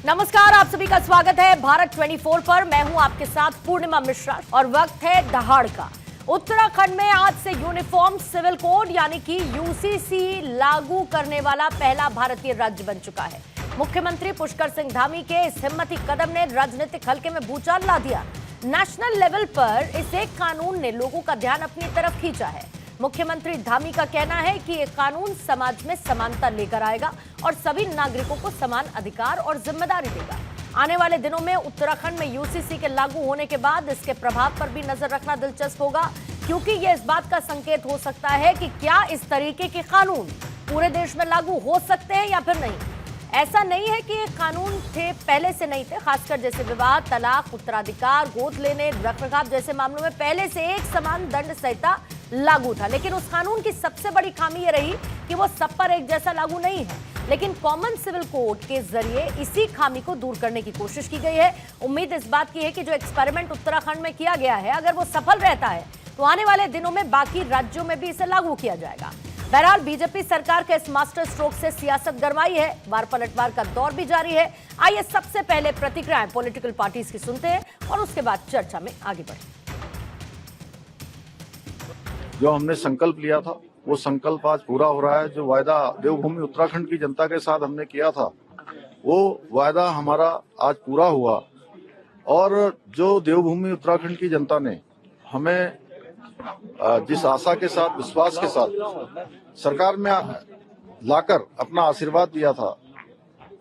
नमस्कार, आप सभी का स्वागत है भारत 24 पर। मैं हूं आपके साथ पूर्णिमा मिश्रा और वक्त है दहाड़ का। उत्तराखंड में आज से यूनिफॉर्म सिविल कोड यानी कि यूसीसी लागू करने वाला पहला भारतीय राज्य बन चुका है। मुख्यमंत्री पुष्कर सिंह धामी के इस हिम्मती कदम ने राजनीतिक हलके में भूचाल ला दिया। नेशनल लेवल पर इस एक कानून ने लोगों का ध्यान अपनी तरफ खींचा है। मुख्यमंत्री धामी का कहना है कि ये कानून समाज में समानता लेकर आएगा और सभी नागरिकों को समान अधिकार और जिम्मेदारी देगा। आने वाले दिनों में उत्तराखंड में यूसीसी के लागू होने के बाद इसके प्रभाव पर भी नजर रखना दिलचस्प होगा, क्योंकि यह इस बात का संकेत हो सकता है कि क्या इस तरीके के कानून पूरे देश में लागू हो सकते हैं या फिर नहीं। ऐसा नहीं है कि ये कानून थे पहले से नहीं थे, खासकर जैसे विवाह, तलाक, उत्तराधिकार, गोद लेने, रखरखाव जैसे मामलों में पहले से एक समान दंड संहिता लागू था। लेकिन उस कानून की सबसे बड़ी खामी ये रही कि वो सब पर एक जैसा लागू नहीं है। लेकिन कॉमन सिविल कोड के जरिए इसी खामी को दूर करने की कोशिश की गई है। उम्मीद इस बात की है कि जो एक्सपेरिमेंट उत्तराखंड में किया गया है, अगर वो सफल रहता है तो आने वाले दिनों में बाकी राज्यों में भी इसे लागू किया जाएगा। बहरहाल बीजेपी सरकार के इस मास्टर स्ट्रोक से सियासत गरमाई है, वार पलटवार का दौर भी जारी है। आइए सबसे पहले प्रतिक्रियाएं पॉलिटिकल पार्टीज की सुनते हैं और उसके बाद चर्चा में आगे बढ़े। जो हमने संकल्प लिया था वो संकल्प आज पूरा हो रहा है। जो वायदा देवभूमि उत्तराखंड की जनता के साथ हमने किया था वो वायदा हमारा आज पूरा हुआ। और जो देवभूमि उत्तराखंड की जनता ने हमें जिस आशा के साथ, विश्वास के साथ सरकार में लाकर अपना आशीर्वाद दिया था,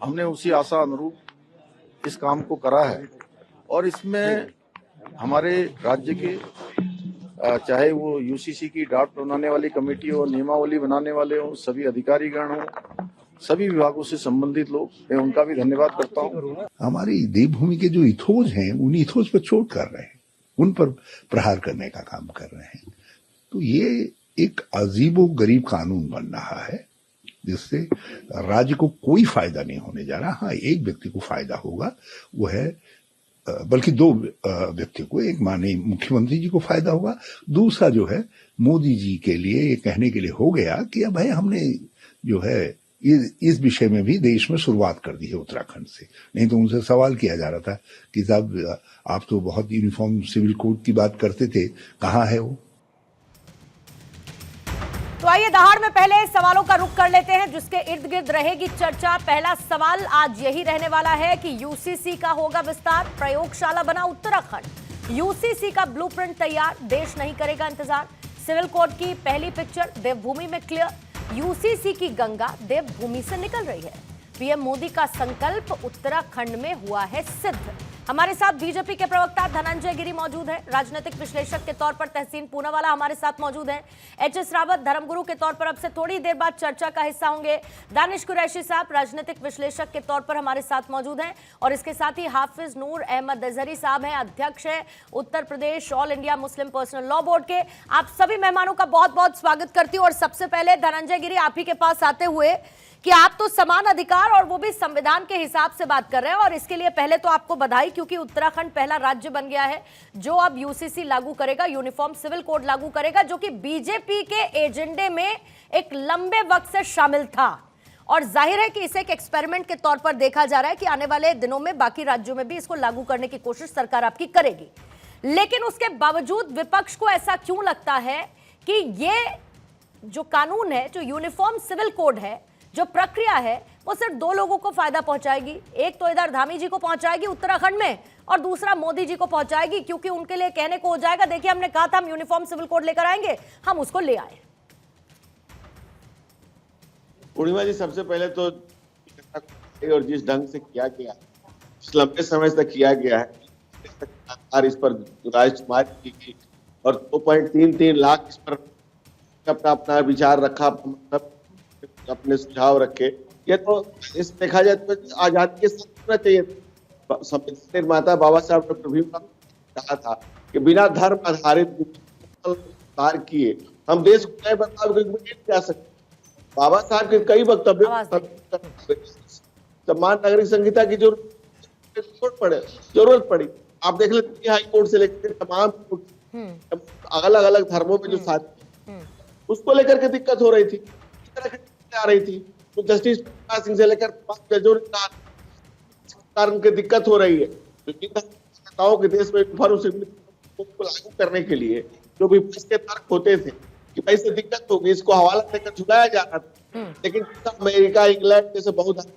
हमने उसी आशा अनुरूप इस काम को करा है। और इसमें हमारे राज्य के चाहे वो यूसीसी की ड्राफ्ट बनाने वाली कमेटी हो, नियमावली बनाने वाले हो, सभी अधिकारीगण हो, सभी विभागों से संबंधित लोग, मैं उनका भी धन्यवाद करता हूँ। हमारी देवभूमि के जो इथोज हैं, उन इथोज पर चोट कर रहे हैं, उन पर प्रहार करने का काम कर रहे हैं। तो ये एक अजीबो गरीब कानून बन रहा है जिससे राज्य को कोई फायदा नहीं होने जा रहा। हाँ, एक व्यक्ति को फायदा होगा, वो है बल्कि दो व्यक्ति को, एक माननीय मुख्यमंत्री जी को फायदा होगा, दूसरा जो है मोदी जी के लिए ये कहने के लिए हो गया कि अब भाई हमने जो है इस विषय में भी देश में शुरुआत कर दी है उत्तराखंड से। नहीं तो उनसे सवाल किया जा रहा था कि साहब आप तो बहुत यूनिफॉर्म सिविल कोड की बात करते थे, कहाँ है वो। तो आइए दहाड़ में पहले सवालों का रुख कर लेते हैं जिसके इर्द गिर्द रहेगी चर्चा। पहला सवाल आज यही रहने वाला है कि यूसीसी का होगा विस्तार, प्रयोगशाला बना उत्तराखंड। यूसीसी का ब्लूप्रिंट तैयार, देश नहीं करेगा इंतजार। सिविल कोड की पहली पिक्चर देवभूमि में क्लियर। यूसीसी की गंगा देवभूमि से निकल रही है। पीएम मोदी का संकल्प उत्तराखंड में हुआ है सिद्ध। हमारे साथ बीजेपी के प्रवक्ता धनंजय गिरी मौजूद हैं, राजनीतिक विश्लेषक के तौर पर तहसीन पूनावाला हमारे साथ मौजूद हैं, एचएस रावत धर्मगुरु के तौर पर अब से थोड़ी देर बाद चर्चा का हिस्सा होंगे, दानिश कुरैशी साहब राजनीतिक विश्लेषक के तौर पर हमारे साथ मौजूद हैं, और इसके साथ ही हाफिज नूर अहमद अजहरी साहब हैं, अध्यक्ष हैं Uttar Pradesh All India Muslim Personal Law Board के। आप सभी मेहमानों का बहुत बहुत स्वागत करती हूँ। और सबसे पहले धनंजय गिरी, आप ही के पास आते हुए कि आप तो समान अधिकार और वो भी संविधान के हिसाब से बात कर रहे हैं, और इसके लिए पहले तो आपको बधाई, क्योंकि उत्तराखंड पहला राज्य बन गया है जो अब यूसीसी लागू करेगा, यूनिफॉर्म सिविल कोड लागू करेगा, जो कि बीजेपी के एजेंडे में एक लंबे वक्त से शामिल था। और जाहिर है कि इसे एक एक्सपेरिमेंट के तौर पर देखा जा रहा है कि आने वाले दिनों में बाकी राज्यों में भी इसको लागू करने की कोशिश सरकार आपकी करेगी। लेकिन उसके बावजूद विपक्ष को ऐसा क्यों लगता है कि ये जो कानून है, जो यूनिफॉर्म सिविल कोड है, जो प्रक्रिया है, वो सिर्फ दो लोगों को फायदा पहुंचाएगी। एक तो इधर धामी जी को पहुंचाएगी उत्तराखंड में, और दूसरा मोदी जी को पहुंचाएगी, क्योंकि उनके लिए कहने को हो जाएगा, देखिए हमने कहा था हम यूनिफॉर्म सिविल कोड लेकर आएंगे, हम उसको ले आए। पूर्णिमा जी, सबसे पहले तो और जिस ढंग से किया गया, इस लंबे समय तक किया गया है, इस पर राजकुमार की गई और 2.33 लाख इस पर अपना विचार रखा, अपने सुझाव रखे। ये तो इस देखा जाए तो आजादी के साथ होना चाहिए। संविधान निर्माता बाबा साहब डॉक्टर भीमराव कहा था कि बिना धर्म आधारित विचार किए हम देश को नए बदलाव नहीं जा सकते। बाबा साहब के कई वक्तव्य समान नागरिक संहिता की जरूरत पड़ी। आप देख लेते हाई कोर्ट से लेकर तमाम अलग अलग धर्मों में जो साथी उसको लेकर के दिक्कत हो रही थी, आ रही थी, तो जस्टिस सिंह से लेकर जजों ने कारण की दिक्कत हो रही है। तो जिन नेताओं के देश में भर उस को लागू करने के लिए जो विपक्ष के तर्क होते थे कि भाई इससे दिक्कत होगी, इसको हवाला देकर झुलाया जा रहा था, लेकिन अमेरिका, इंग्लैंड जैसे बहुत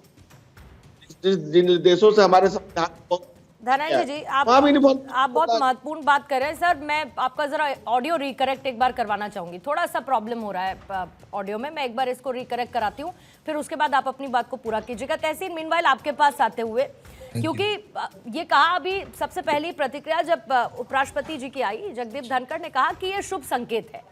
जिन देशों से हमारे संविधान बहुत धनंजय जी, आप बहुत महत्वपूर्ण बात कर रहे हैं सर। मैं आपका जरा ऑडियो रिकरेक्ट एक बार करवाना चाहूंगी, थोड़ा सा प्रॉब्लम हो रहा है ऑडियो में। मैं एक बार इसको रिकरेक्ट कराती हूँ, फिर उसके बाद आप अपनी बात को पूरा कीजिएगा। तहसीन, मीनवाइल आपके पास आते हुए, क्योंकि ये कहा अभी सबसे पहली प्रतिक्रिया जब उपराष्ट्रपति जी की आई, जगदीप धनखड़ ने कहा कि ये शुभ संकेत है।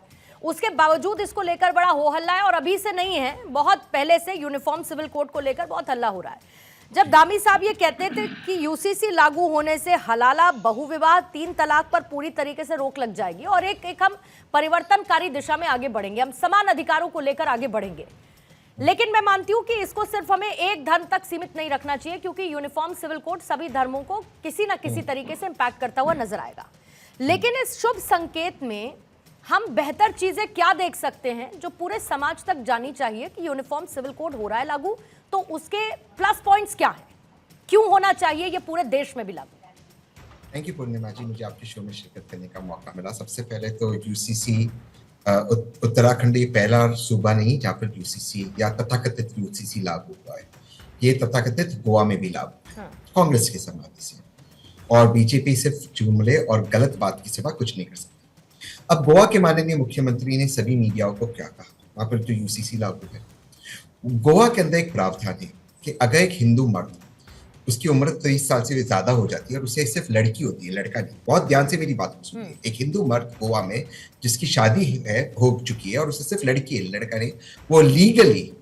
उसके बावजूद इसको लेकर बड़ा हो हल्ला है, और अभी से नहीं है, बहुत पहले से यूनिफॉर्म सिविल कोड को लेकर बहुत हल्ला हो रहा है। जब दामी साहब ये कहते थे कि यूसीसी लागू होने से हलाला, बहुविवाह, 3 तलाक पर पूरी तरीके से रोक लग जाएगी और एक हम परिवर्तनकारी दिशा में आगे बढ़ेंगे, हम समान अधिकारों को लेकर आगे बढ़ेंगे। लेकिन मैं मानती हूं कि इसको सिर्फ हमें एक धर्म तक सीमित नहीं रखना चाहिए, क्योंकि यूनिफॉर्म सिविल कोड सभी धर्मों को किसी न किसी तरीके से इंपैक्ट करता हुआ नजर आएगा। लेकिन इस शुभ संकेत में हम बेहतर चीजें क्या देख सकते हैं जो पूरे समाज तक जानी चाहिए कि यूनिफॉर्म सिविल कोड हो रहा है लागू, तो उसके प्लस पॉइंट्स क्या है, क्यों होना चाहिए ये पूरे देश में भी लागू? थैंक यू पूर्णिमा जी, मुझे आपके शो में शिरकत करने का मौका मिला। सबसे पहले तो यूसीसी उत्तराखंड ये पहला सूबा नहीं जहाँ पर यूसीसी या तथाकथित यूसीसी लागू हुआ है। ये तथाकथित गोवा में भी लागू है, कांग्रेस की सहमति से, और बीजेपी सिर्फ जुमले और गलत बात की सिवा कुछ नहीं कर सकती। अब गोवा के माननीय मुख्यमंत्री ने सभी मीडियाओं को क्या कहा, वहां पर तो यूसीसी लागू है। गोवा के अंदर एक प्रावधान है कि अगर एक हिंदू मर्द, उसकी उम्र 23 साल से ज्यादा हो जाती है और उसे सिर्फ लड़की होती है, लड़का नहीं, बहुत ध्यान से मेरी बात को सुनिए, एक हिंदू मर्द गोवा में जिसकी शादी है हो चुकी है और उसे सिर्फ लड़की है, लड़का नहीं, वो लीगली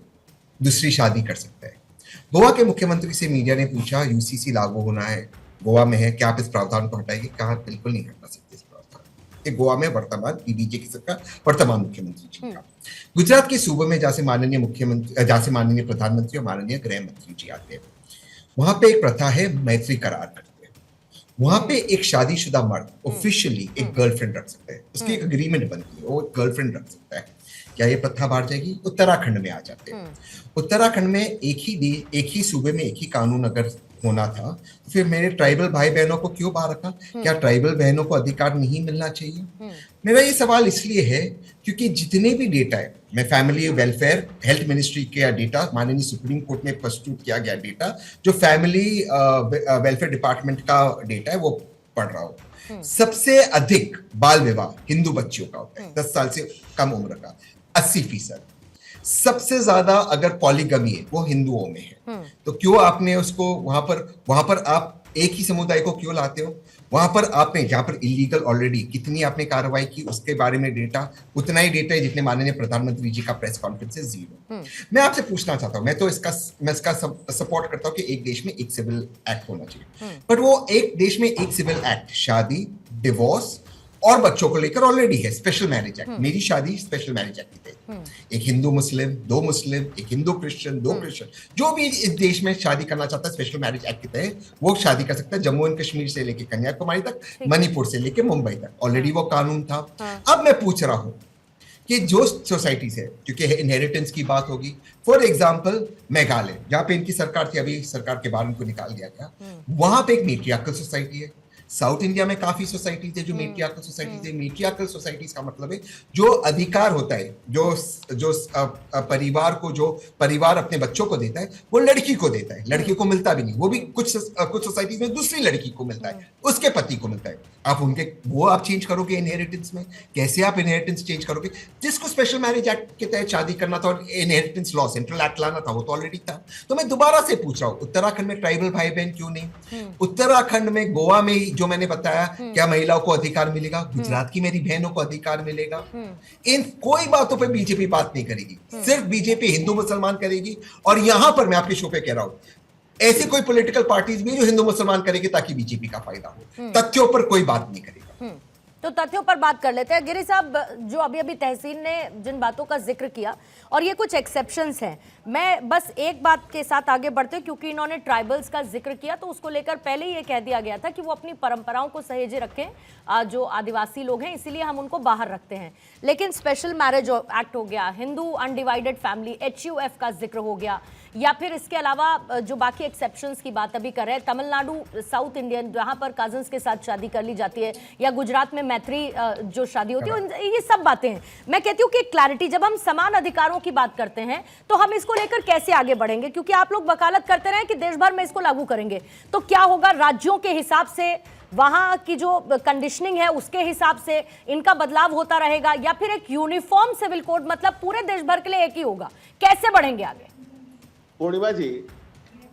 दूसरी शादी कर सकता है। गोवा के मुख्यमंत्री से मीडिया ने पूछा यूसीसी लागू होना है, गोवा में है, क्या आप इस प्रावधान को हटाएंगे? कहा बिल्कुल नहीं हटा सकते इस प्रावधान। ये गोवा में वर्तमान बीजेपी की सरकार, वर्तमान मुख्यमंत्री जी का। गुजरात के सूबे में जहाँ से माननीय मुख्यमंत्री, जहाँ से माननीय प्रधानमंत्री और माननीय गृह मंत्री जी आते हैं, वहां पे एक प्रथा है, मैत्री करार करते हैं। वहां पे एक शादीशुदा मर्द ऑफिशियली एक गर्लफ्रेंड रख सकता है, उसकी एक अग्रीमेंट बनती है, वो गर्लफ्रेंड रख सकता है। क्या ये प्रथा बाहर जाएगी? उत्तराखंड में आ जाते हैं। उत्तराखंड में एक ही सूबे में एक ही कानून अगर होना था, तो फिर मेरे ट्राइबल भाई बहनों को क्यों बाहर रखा? क्या ट्राइबल बहनों को अधिकार नहीं मिलना चाहिए? मेरा ये सवाल इसलिए है क्योंकि जितने भी डेटा है, मैं फैमिली वेलफेयर हेल्थ मिनिस्ट्री के डेटा, माननीय सुप्रीम कोर्ट में प्रस्तुत किया गया डेटा, जो फैमिली वेलफेयर डिपार्टमेंट का डेटा है, वो पढ़ रहा हूँ। सबसे अधिक बाल विवाह हिंदू बच्चियों का होता है, 10 साल से कम उम्र का, 80%। सबसे ज्यादा अगर पॉलीगमी है वो हिंदुओं में है। तो क्यों आपने उसको वहां पर आप एक ही समुदाय को क्यों लाते हो? वहां पर आपने, जहां पर इलीगल ऑलरेडी कितनी आपने कार्रवाई की उसके बारे में डेटा उतना ही डेटा है जितने माननीय प्रधानमंत्री जी का प्रेस कॉन्फ्रेंस है, 0। मैं आपसे पूछना चाहता हूं, मैं इसका सपोर्ट करता हूं कि एक देश में एक सिविल एक्ट होना चाहिए, बट वो एक देश में एक सिविल एक्ट शादी, डिवोर्स और बच्चों को लेकर ऑलरेडी है, स्पेशल मैरिज एक्ट। मेरी शादी स्पेशल मैरिज एक्ट के तहत, एक हिंदू मुस्लिम, 2 मुस्लिम, एक हिंदू क्रिश्चियन, 2 क्रिश्चियन, जो भी इस देश में शादी करना चाहता है स्पेशल मैरिज एक्ट के तहत वो शादी कर सकता है। जम्मू एंड कश्मीर से लेकर कन्याकुमारी तक, मणिपुर से लेकर मुंबई तक, ऑलरेडी वो कानून था। अब मैं पूछ रहा हूं कि जो सोसाइटीज है, क्योंकि इनहेरिटेंस की बात होगी, फॉर एग्जाम्पल मेघालय, जहां पे इनकी सरकार थी, अभी सरकार के बाद उनको निकाल दिया गया, वहां पे एक मेट्रियार्कल सोसाइटी है। साउथ इंडिया में काफी सोसाइटीज है जो मेट्रियार्कल सोसाइटीज है। मेट्रियार्कल सोसाइटीज का मतलब है जो अधिकार होता है, जो परिवार को, जो परिवार अपने बच्चों को देता है वो लड़की को देता है, लड़की को मिलता भी नहीं, वो भी कुछ सोसाइटीज में दूसरी लड़की को मिलता है, उसके पति को मिलता है। आप आप चेंज करोगे इनहेरिटेंस में? कैसे आप इनहेरिटेंस चेंज करोगे? जिसको स्पेशल मैरिज एक्ट के तहत शादी करना था और इनहेरिटेंस लॉ सेंट्रल एक्ट लाना था, वो तो ऑलरेडी था। तो मैं दोबारा से पूछ रहा हूँ, उत्तराखंड में ट्राइबल भाई बहन क्यों नहीं? उत्तराखंड में, गोवा में जो मैंने बताया, क्या महिलाओं को अधिकार मिलेगा? गुजरात की मेरी बहनों को अधिकार मिलेगा? इन कोई बातों पे बीजेपी बात नहीं करेगी, सिर्फ बीजेपी हिंदू मुसलमान करेगी। और यहां पर मैं आपके शो पे कह रहा हूं, ऐसी कोई पॉलिटिकल पार्टीज भी जो हिंदू मुसलमान करेगी ताकि बीजेपी का फायदा हो, तथ्यों पर कोई बात नहीं करेगा। तो तथ्यों पर बात कर लेते हैं। गिरी साहब, जो अभी तहसीन ने जिन बातों का जिक्र किया, और ये कुछ एक्सेप्शंस हैं, मैं बस एक बात के साथ आगे बढ़ते, क्योंकि इन्होंने ट्राइबल्स का जिक्र किया, तो उसको लेकर पहले ही ये कह दिया गया था कि वो अपनी परंपराओं को सहेजे रखें, जो आदिवासी लोग हैं, इसीलिए हम उनको बाहर रखते हैं। लेकिन स्पेशल मैरिज एक्ट हो गया, हिंदू अनडिवाइडेड फैमिली, HUF का जिक्र हो गया, या फिर इसके अलावा जो बाकी एक्सेप्शंस की बात अभी कर रहे हैं, तमिलनाडु साउथ इंडियन जहां पर कजन्स के साथ शादी कर ली जाती है, या गुजरात में मैत्री जो शादी होती है, ये सब बातें हैं। मैं कहती हूँ कि क्लैरिटी, जब हम समान अधिकारों की बात करते हैं तो हम इसको लेकर कैसे आगे बढ़ेंगे, क्योंकि आप लोग वकालत करते रहे कि देश भर में इसको लागू करेंगे, तो क्या होगा राज्यों के हिसाब से, वहां की जो कंडीशनिंग है उसके हिसाब से इनका बदलाव होता रहेगा, या फिर एक यूनिफॉर्म सिविल कोड मतलब पूरे देश भर के लिए एक ही होगा? कैसे बढ़ेंगे आगे? पूर्णिमा जी,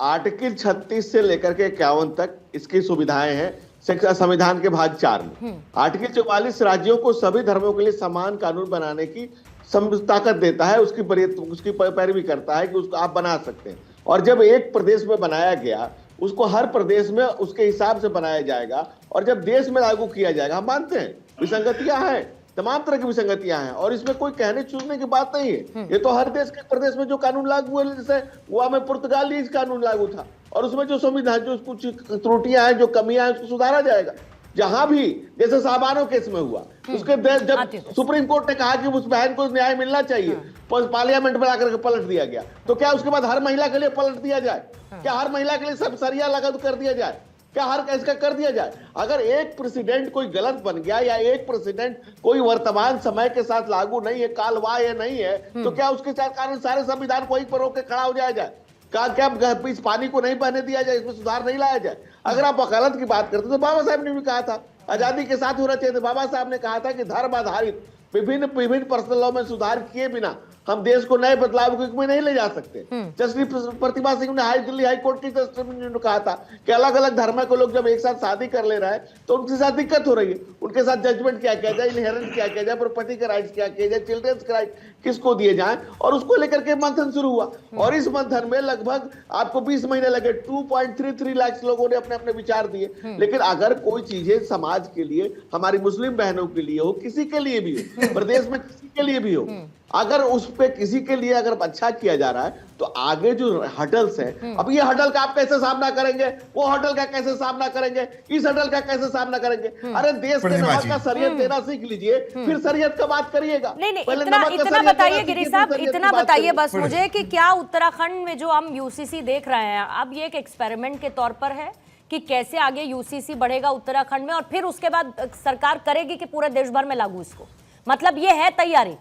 आर्टिकल 36 से लेकर के 51 तक इसकी सुविधाएं हैं संविधान के भाग 4 में। आर्टिकल 44 राज्यों को सभी धर्मों के लिए समान कानून बनाने की ताकत देता है, उसकी पैरवी करता है कि उसको आप बना सकते हैं। और जब एक प्रदेश में बनाया गया, उसको हर प्रदेश में उसके हिसाब से बनाया जाएगा, और जब देश में लागू किया जाएगा, हम मानते हैं विसंगतियां हैं, तमाम तरह की विसंगतियां हैं, और इसमें कोई कहने चूसने की बात नहीं है। ये तो हर देश के प्रदेश में जो कानून लागू है, जैसे गोवा में पुर्तगाली कानून लागू था, और उसमें जो संविधान जो कुछ त्रुटियां हैं, जो कमियां हैं, उसको सुधारा जाएगा। जहां भी जैसे साबानो केस में हुआ, उसके जब सुप्रीम कोर्ट ने कहा कि उस बहन को न्याय मिलना चाहिए, पार्लियामेंट में आकर के पलट दिया गया, तो क्या उसके बाद हर महिला के लिए पलट दिया जाए? क्या हर महिला के लिए सब सरिया लगा कर दिया जाए? क्या हर केस का कर दिया जाए? अगर एक प्रेसिडेंट कोई गलत बन गया, या एक प्रेसिडेंट कोई वर्तमान समय के साथ लागू नहीं है, कालवाय नहीं है, तो क्या उसके कारण सारे संविधान को एक पर रोक के खड़ा हो जाया जाए? क्या इस पानी को नहीं बहने दिया जाए, इसमें सुधार नहीं लाया जाए? अगर आप वकालत की बात करते तो बाबा साहब ने भी कहा था, आजादी के साथ होना चाहिए था। बाबा साहब ने कहा था कि धर्म आधारित विभिन्न पर्सनल लॉ में सुधार किए बिना हम देश को नए बदलाव में नहीं ले जा सकते। जस्टिस प्रतिभा सिंह ने दिल्ली हाई कोर्ट की जस्टिस ने कहा था कि अलग अलग धर्म के लोग जब एक साथ शादी कर ले रहे हैं तो उनके साथ दिक्कत हो रही है, उनके साथ जजमेंट क्या किया जाए, इनहेरेंस क्या किया जाए, प्रॉपर्टी के राइट्स क्या किए जाए, चिल्ड्रंस के राइट किसको दिए जाए, और उसको लेकर के मंथन शुरू हुआ। और इस मंथन में लगभग आपको 20 महीने लगे, 2.33 लाख लोगों ने अपने अपने विचार दिए। लेकिन अगर कोई चीजें समाज के लिए, हमारी मुस्लिम बहनों के लिए हो, किसी के लिए भी हो, प्रदेश में किसी के लिए भी हो, अगर उस पे किसी के लिए अगर अच्छा किया जा रहा है, तो आगे जो हडल्स है, अब ये हडल का आप कैसे सामना करेंगे, वो हडल का कैसे सामना करेंगे, इस हडल का कैसे सामना करेंगे? अरे देश के नमक का शरीयत देना सीख लीजिए, फिर शरीयत का बात करिएगा। नहीं, इतना बताइए गिरी साहब, इतना बताइए बस मुझे कि क्या उत्तराखंड में जो हम यूसीसी देख रहे हैं, अब ये एक एक्सपेरिमेंट के तौर पर है कि कैसे आगे यूसीसी बढ़ेगा उत्तराखंड में, और फिर उसके बाद सरकार करेगी कि पूरे देश भर में लागू इसको, मतलब ये है तैयारी?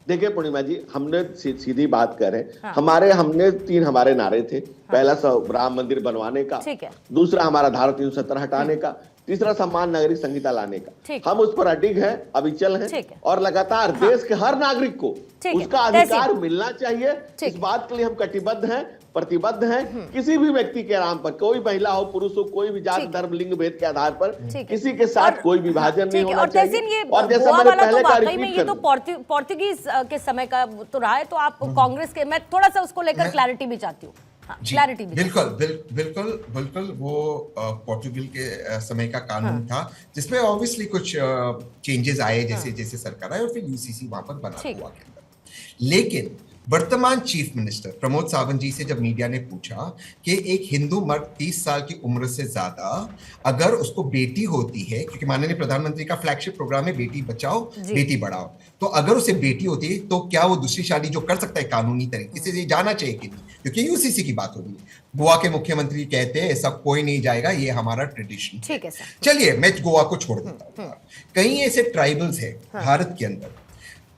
देखिए पूर्णिमा जी, हमने सीधी बात करें, हमने 3 हमारे नारे थे। पहला राम मंदिर बनवाने का, दूसरा हमारा धारा 370 हटाने का, तीसरा सम्मान नागरिक संहिता लाने का। हम उस पर अडिग हैं, अविचल हैं, और लगातार देश के हर नागरिक को उसका अधिकार मिलना चाहिए। इस बात के लिए हम कटिबद्ध हैं, प्रतिबद्ध हैं। किसी भी व्यक्ति के नाम पर, कोई महिला हो, पुरुष हो, कोई भी जाति धर्म लिंग भेद के आधार पर किसी के साथ कोई विभाजन नहीं होना चाहिए। और जैसे मैंने पहले का रिपीट ये तो पोर्तुगीज के समय का तो रहा है, तो आप कांग्रेस के, मैं थोड़ा सा उसको लेकर क्लैरिटी भी चाहती हूँ। क्लैरिटी बिल्कुल वो पोर्टुगल के समय का कानून था, जिसमें ऑब्वियसली कुछ चेंजेस आए जैसे जैसे सरकार आई, और फिर यूसीसी वहां पर बना हुआ के अंदर। लेकिन वर्तमान चीफ मिनिस्टर प्रमोद सावंत जी से जब मीडिया ने पूछा कि एक हिंदू मर्द 30 साल की उम्र से ज्यादा अगर उसको बेटी होती है, क्योंकि माननीय प्रधानमंत्री का फ्लैगशिप प्रोग्राम है बेटी बचाओ बेटी बढ़ाओ, तो अगर उसे बेटी होती है तो क्या वो दूसरी शादी जो कर सकता है कानूनी तरीके से, ये जाना चाहिए कि नहीं? क्योंकि यूसीसी की बात हो रही है। गोवा के मुख्यमंत्री कहते हैं ऐसा कोई नहीं जाएगा, ये हमारा ट्रेडिशन। ठीक है सर, चलिए मैं गोवा को छोड़ देता हूँ। कई ऐसे ट्राइबल्स है भारत के अंदर,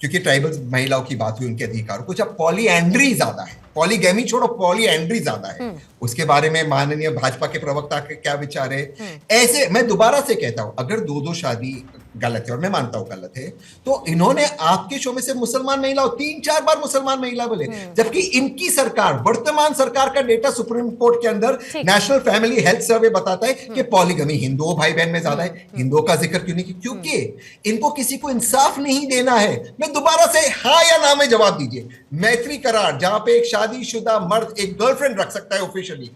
क्योंकि ट्राइबल महिलाओं की बात हुई, उनके अधिकारों को, जब पॉलीएंड्री ज्यादा है, पॉलीगैमी छोड़ो, पॉलीएंड्री ज्यादा है, उसके बारे में माननीय भाजपा के प्रवक्ता के क्या विचार है? ऐसे मैं दोबारा से कहता हूं, अगर 2-2 शादी गलत है, और मैं मानता हूं गलत है, तो इन्होंने आपके शो में से मुसलमान महिलाओं 3-4 बार मुसलमान महिला बोले, जबकि इनकी सरकार, वर्तमान सरकार का डेटा सुप्रीम कोर्ट के अंदर नेशनल फैमिली हेल्थ सर्वे बताता है कि पॉलीगमी हिंदुओं भाई बहन में ज्यादा है। हिंदुओं का जिक्र क्यों नहीं? क्योंकि इनको किसी को इंसाफ नहीं देना है। मैं दोबारा से हाँ या ना में जवाब दीजिए। मैत्री करार जहां पे एक शादीशुदा मर्द एक गर्लफ्रेंड रख सकता है ऑफिशियली,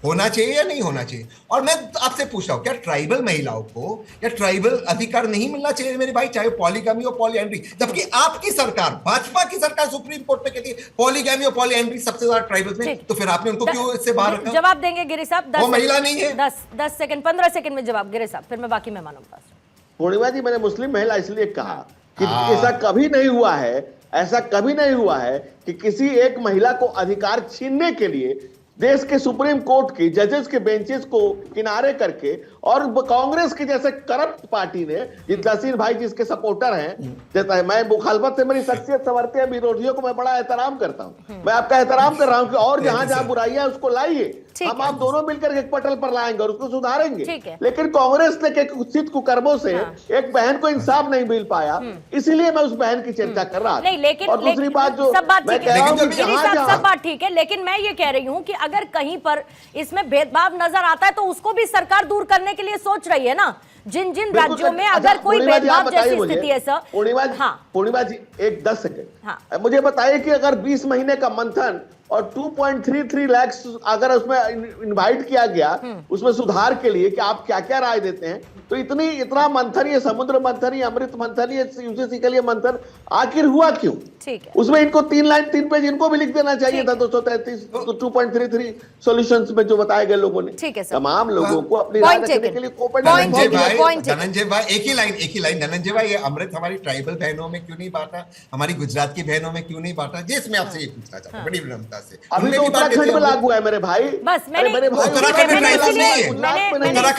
होना चाहिए या नहीं होना चाहिए? और मैं आपसे पूछ रहा हूं, क्या ट्राइबल महिलाओं को या ट्राइबल अधिकार नहीं मिलना चाहिए मेरे भाई, चाहे पॉलीगैमी और पॉलीएंड्री? जबकि आपकी सरकार, भाजपा की सरकार सुप्रीम कोर्ट में कहती है पॉलीगैमी और पॉलीएंड्री सबसे ज्यादा ट्राइबल में, तो फिर आपने उनको क्यों इससे बाहर रखा? जवाब देंगे गिरी साहब? वो महिला नहीं है। 10 सेकंड 15 सेकंड में जवाब गिरी साहब, फिर मैं बाकी मेहमानों के पास। पूर्णिमा जी, मैंने मुस्लिम महिला इसलिए कहा कि ऐसा कभी नहीं हुआ है ऐसा कभी नहीं हुआ है कि किसी एक महिला को अधिकार छीनने के लिए देश के सुप्रीम कोर्ट की जजेस के बेंचेस को किनारे करके और कांग्रेस की जैसे करप्ट पार्टी ने, तहसीन भाई जिसके सपोर्टर हैं, देता है। मैं मुखालफत से मेरी शख्सियत संवरती है, विरोधियों को मैं बड़ा एहतराम करता हूं। मैं आपका एहतराम कर रहा हूं कि और जहां जहां बुराइयां उसको लाइए, हम आप दोनों मिलकर एक पटल पर लाएंगे और उसको सुधारेंगे। लेकिन कांग्रेस ने कुत्सित कुकर्मों से एक बहन को इंसाफ नहीं मिल पाया, इसीलिए मैं उस बहन की चर्चा कर रहा था। लेकिन और दूसरी बात जो सब बात ठीक है, सब बात ठीक है, लेकिन मैं ये कह रही हूं कि अगर कहीं पर इसमें भेदभाव नजर आता है तो उसको भी सरकार दूर करने के लिए सोच रही है ना। जिन जिन राज्यों में अगर कोई भेदभाव जैसी स्थिति है सर। पूर्णिमा जी एक 10 सेकंड मुझे बताइए कि अगर 20 महीने का मंथन और 2.33 लाख अगर उसमें इनवाइट किया गया उसमें सुधार के लिए, कि आप क्या क्या राय देते हैं, तो इतना मंथन, ये समुद्र मंथन, ये अमृत मंथन, ये यूसीसी के लिए मंथन आखिर हुआ क्यों? ठीक है, उसमें इनको 3 पेज इनको भी लिख देना चाहिए था। 233 2.33 सॉल्यूशंस में जो बताए गए लोगों ने, ठीक है सर, तमाम लोगों को अपनी राय रखने के लिए धनंजय भाई एक ही लाइन धनंजय भाई, ये अमृत हमारी ट्राइबल बहनों में क्यों नहीं बांटा, हमारी गुजरात की बहनों में क्यों नहीं बांटा? जी इसमें आपसे ये पूछना चाहता हूं बड़ी विनम्रता से। अभी तो उत्तराखंड में लागू है मेरे भाई। बस उत्तराखंड